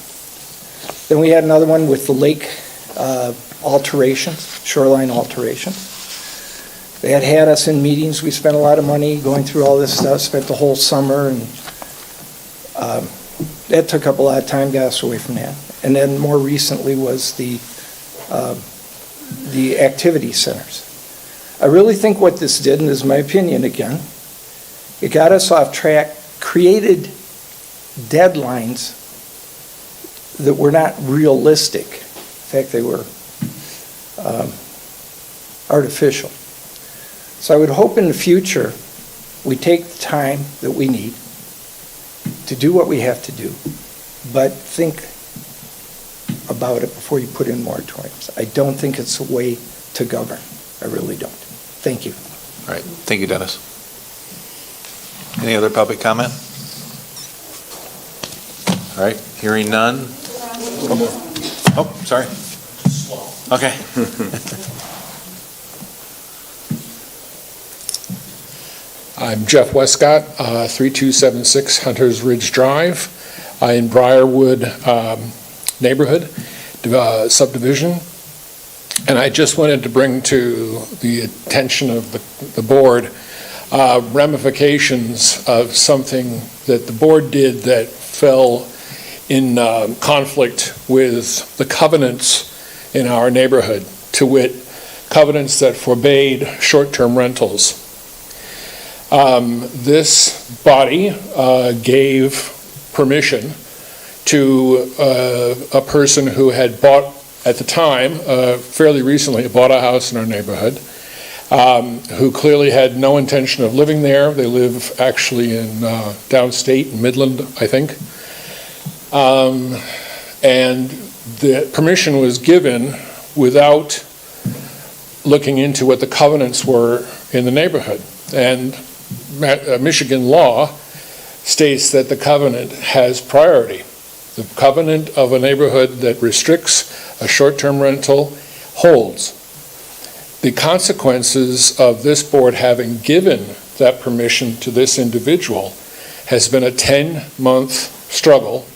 Then we had another one with the lake alterations, shoreline alterations. They had us in meetings. We spent a lot of money going through all this stuff, spent the whole summer, and that took up a lot of time, got us away from that. And then more recently was the activity centers. I really think what this did, and this is my opinion again, it got us off track, created deadlines that were not realistic. In fact, they were artificial. So I would hope in the future we take the time that we need to do what we have to do, but think about it before you put in moratoriums. I don't think it's a way to govern. I really don't. Thank you. All right, thank you, Dennis. Any other public comment? All right, hearing none. Oh, sorry. Okay. I'm Jeff Westcott, 3276 Hunters Ridge Drive in Briarwood neighborhood subdivision. And I just wanted to bring to the attention of the board ramifications of something that the board did that fell in conflict with the covenants in our neighborhood, to wit, covenants that forbade short-term rentals. This body gave permission to a person who had bought, at the time, fairly recently, bought a house in our neighborhood, who clearly had no intention of living there. They live actually in downstate, in Midland, I think. And the permission was given without looking into what the covenants were in the neighborhood. And Michigan law states that the covenant has priority. The covenant of a neighborhood that restricts a short-term rental holds. The consequences of this board having given that permission to this individual has been a 10-month struggle.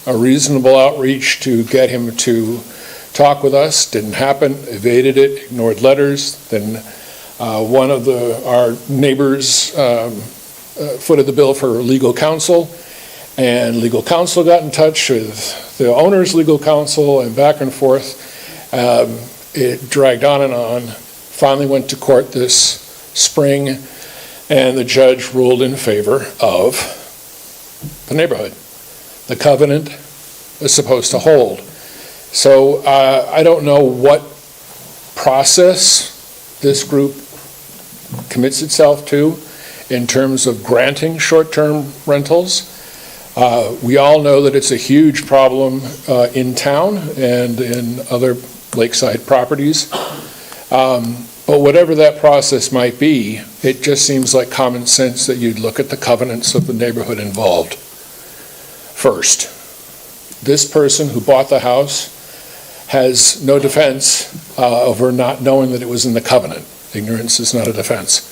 Our reasonable outreach to get him to talk with us didn't happen, evaded it, ignored letters. Then one of our neighbors footed the bill for legal counsel, and legal counsel got in touch with the owner's legal counsel, and back and forth. It dragged on and on. Finally went to court this spring, and the judge ruled in favor of the neighborhood. The covenant is supposed to hold. So I don't know what process this group commits itself to in terms of granting short-term rentals. We all know that it's a huge problem in town and in other lakeside properties. But whatever that process might be, it just seems like common sense that you'd look at the covenants of the neighborhood involved first. This person who bought the house has no defense over not knowing that it was in the covenant. Ignorance is not a defense.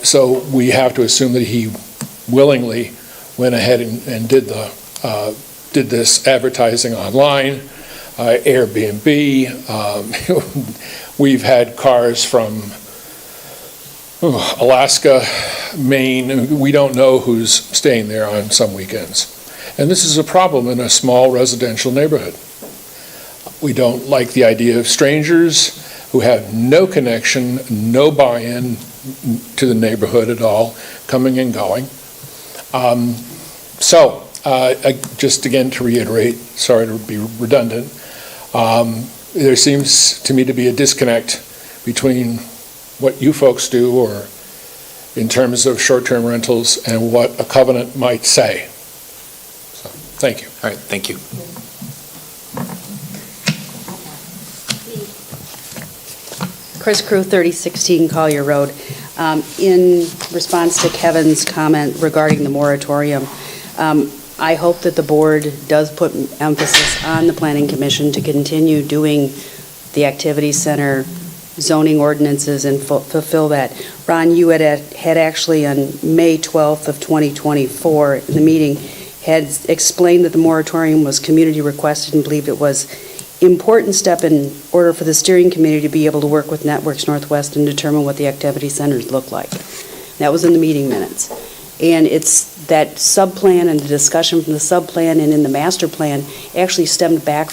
So we have to assume that he willingly went ahead and did this advertising online, Airbnb. We've had cars from Alaska, Maine. We don't know who's staying there on some weekends. And this is a problem in a small residential neighborhood. We don't like the idea of strangers who have no connection, no buy-in to the neighborhood at all, coming and going. Just again to reiterate, sorry to be redundant, there seems to me to be a disconnect between what you folks do or in terms of short-term rentals and what a covenant might say. So, thank you. All right, thank you. Chris Crew, 3016 Collier Road. In response to Kevin's comment regarding the moratorium, I hope that the board does put emphasis on the Planning Commission to continue doing the activity center zoning ordinances and fulfill that. Ron, you had actually on May 12th of 2024 in the meeting had explained that the moratorium was community requested and believed it was important step in order for the steering committee to be able to work with Networks Northwest and determine what the activity centers look like. That was in the meeting minutes. And it's that sub-plan and the discussion from the sub-plan and in the master plan actually stemmed back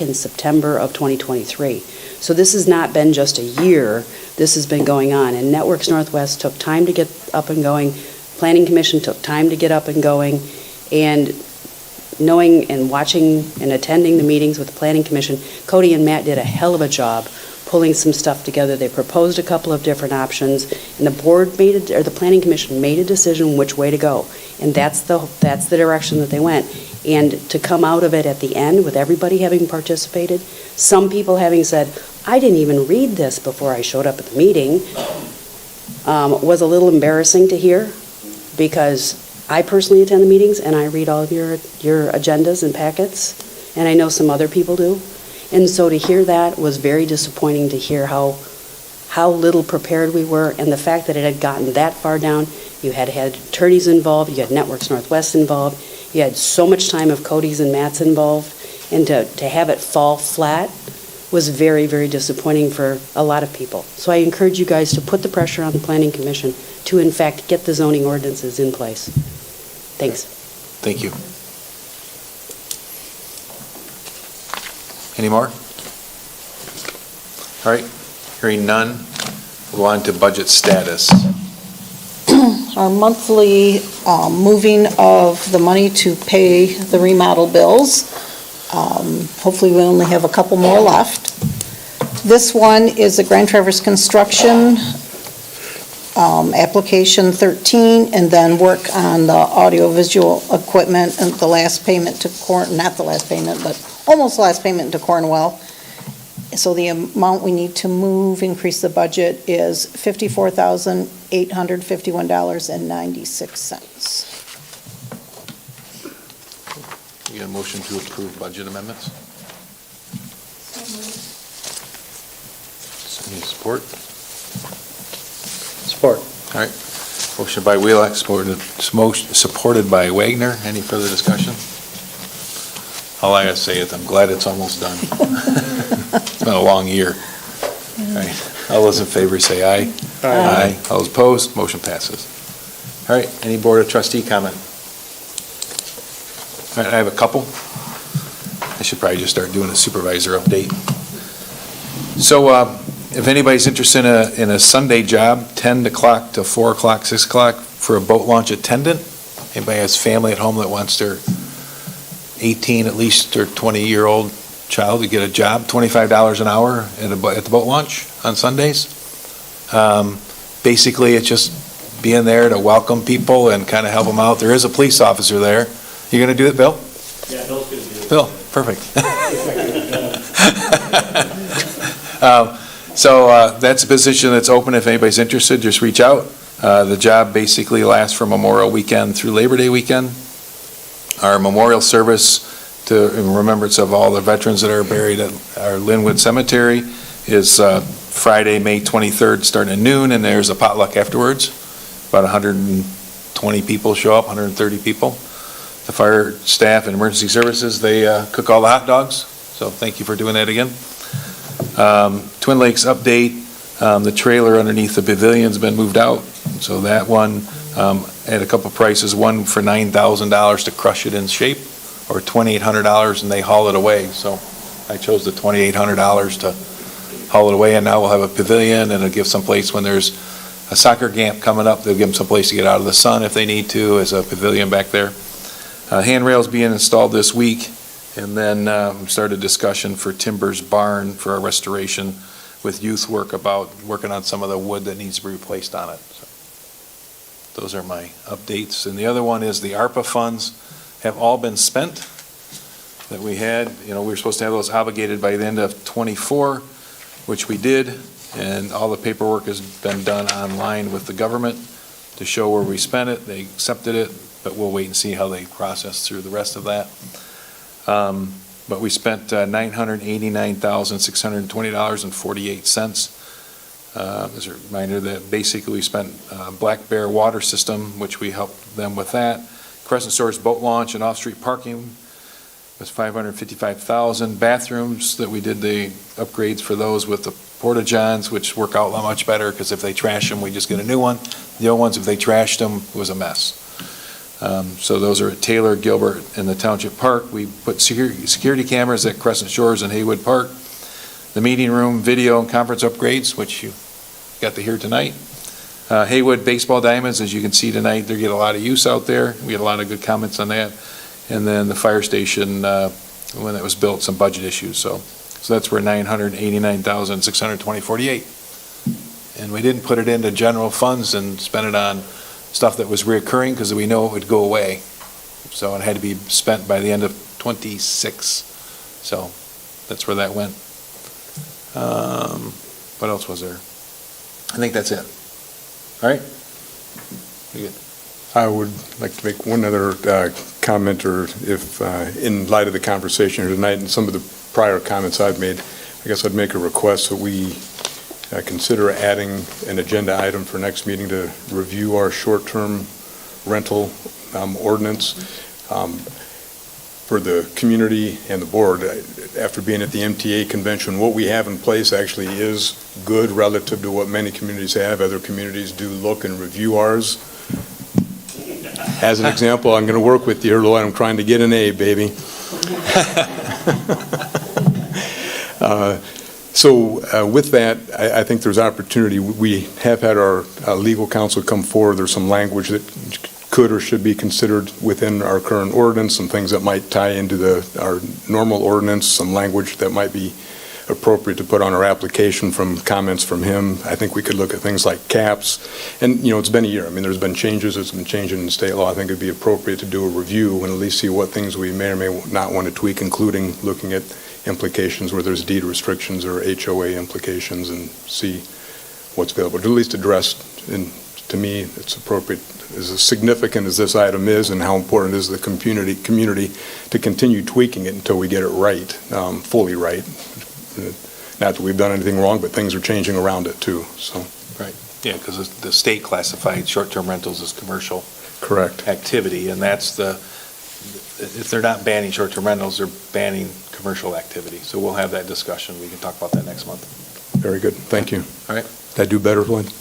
in September of 2023. So this has not been just a year, this has been going on. And Networks Northwest took time to get up and going, Planning Commission took time to get up and going, and knowing and watching and attending the meetings with the Planning Commission, Cody and Matt did a hell of a job pulling some stuff together. They proposed a couple of different options, and the Planning Commission made a decision which way to go, and that's the direction that they went. And to come out of it at the end with everybody having participated, some people having said, I didn't even read this before I showed up at the meeting, was a little embarrassing to hear, because I personally attend the meetings and I read all of your agendas and packets, and I know some other people do. And so to hear that was very disappointing, to hear how little prepared we were, and the fact that it had gotten that far down. You had attorneys involved, you had Networks Northwest involved, you had so much time of Cody's and Matt's involved, and to have it fall flat was very, very disappointing for a lot of people. So I encourage you guys to put the pressure on the Planning Commission to, in fact, get the zoning ordinances in place. Thanks. Thank you. Any more? All right, hearing none, we'll go on to budget status. Our monthly moving of the money to pay the remodel bills. Hopefully we only have a couple more left. This one is the Grand Traverse Construction, application 13, and then work on the audiovisual equipment and the last payment to not the last payment, but almost the last payment to Cornwell. So the amount we need to move, increase the budget, is $54,851.96. You got a motion to approve budget amendments? Any support? Support. All right. Motion by Wheelock, supported by Wagner. Any further discussion? All I gotta say is I'm glad it's almost done. It's been a long year. All right. All those in favor say aye. Aye. All those opposed, motion passes. All right, any Board of Trustee comment? All right, I have a couple. I should probably just start doing a supervisor update. So if anybody's interested in a Sunday job, 10 o'clock to 4 o'clock, 6 o'clock, for a boat launch attendant, anybody has family at home that wants their 18 at least or 20-year-old child to get a job, $25 an hour at the boat launch on Sundays. Basically, it's just being there to welcome people and kind of help them out. There is a police officer there. You going to do it, Bill? Yeah, Bill's going to do it. Bill, perfect. So that's a position that's open. If anybody's interested, just reach out. The job basically lasts from Memorial Weekend through Labor Day weekend. Our memorial service in remembrance of all the veterans that are buried at our Linwood Cemetery is Friday, May 23rd, starting at noon, and there's a potluck afterwards. About 120 people show up, 130 people. The fire staff and emergency services, they cook all the hot dogs, so thank you for doing that again. Twin Lakes update, the trailer underneath the pavilion's been moved out, so that one at a couple prices, one for $9,000 to crush it in shape, or $2,800 and they haul it away. So I chose the $2,800 to haul it away, and now we'll have a pavilion, and it'll give some place when there's a soccer camp coming up, they'll give them some place to get out of the sun if they need to, as a pavilion back there. Handrails being installed this week, and then started discussion for Timbers Barn for a restoration with youth work about working on some of the wood that needs to be replaced on it. So those are my updates. And the other one is the ARPA funds have all been spent that we had. You know, we were supposed to have those obligated by the end of '24, which we did, and all the paperwork has been done online with the government to show where we spent it. They accepted it, but we'll wait and see how they process through the rest of that. But we spent $989,620.48. As a reminder that basically we spent Black Bear Water System, which we helped them with that. Crescent Shores boat launch and off-street parking was $555,000. Bathrooms that we did the upgrades for those with the porta-johns, which work out a lot much better because if they trash them, we just get a new one. The old ones, if they trashed them, it was a mess. So those are at Taylor, Gilbert, and the Township Park. We put security cameras at Crescent Shores and Haywood Park. The meeting room, video, and conference upgrades, which you got to hear tonight. Haywood Baseball Diamonds, as you can see tonight, they get a lot of use out there. We had a lot of good comments on that. And then the fire station, when it was built, some budget issues. So that's where $989,620.48. And we didn't put it into general funds and spend it on stuff that was reoccurring because we know it would go away. So it had to be spent by the end of '26. So that's where that went. What else was there? I think that's it. All right? You good? I would like to make one other comment, or if, in light of the conversation here tonight and some of the prior comments I've made, I guess I'd make a request that we consider adding an agenda item for next meeting to review our short-term rental ordinance. for the community and the board, after being at the MTA convention, what we have in place actually is good relative to what many communities have. Other communities do look and review ours. As an example, I'm going to work with you here, Lloyd. I'm trying to get an A, baby. With that, I think there's opportunity. We have had our legal counsel come forward. There's some language that could or should be considered within our current ordinance, some things that might tie into our normal ordinance, some language that might be appropriate to put on our application from comments from him. I think we could look at things like caps. And, it's been a year. I mean, there's been changes. There's been changes in state law. I think it'd be appropriate to do a review and at least see what things we may or may not want to tweak, including looking at implications where there's deed restrictions or HOA implications, and see what's available. To at least address, and to me, it's appropriate, as significant as this item is and how important it is to the community to continue tweaking it until we get it right, fully right. Not that we've done anything wrong, but things are changing around it too, so. Right, yeah, because the state classified short-term rentals as commercial. Correct. Activity, and that's if they're not banning short-term rentals, they're banning commercial activity. So we'll have that discussion. We can talk about that next month. Very good, thank you. All right. Did I do better, Lloyd?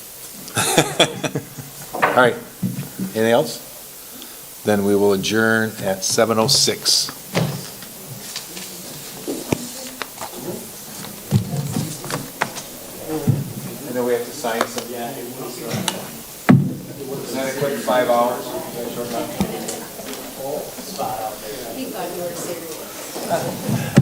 All right, anything else? Then we will adjourn at 7:06. I know we have to sign some. Yeah. Is that a quick 5 hours? He thought you were serious.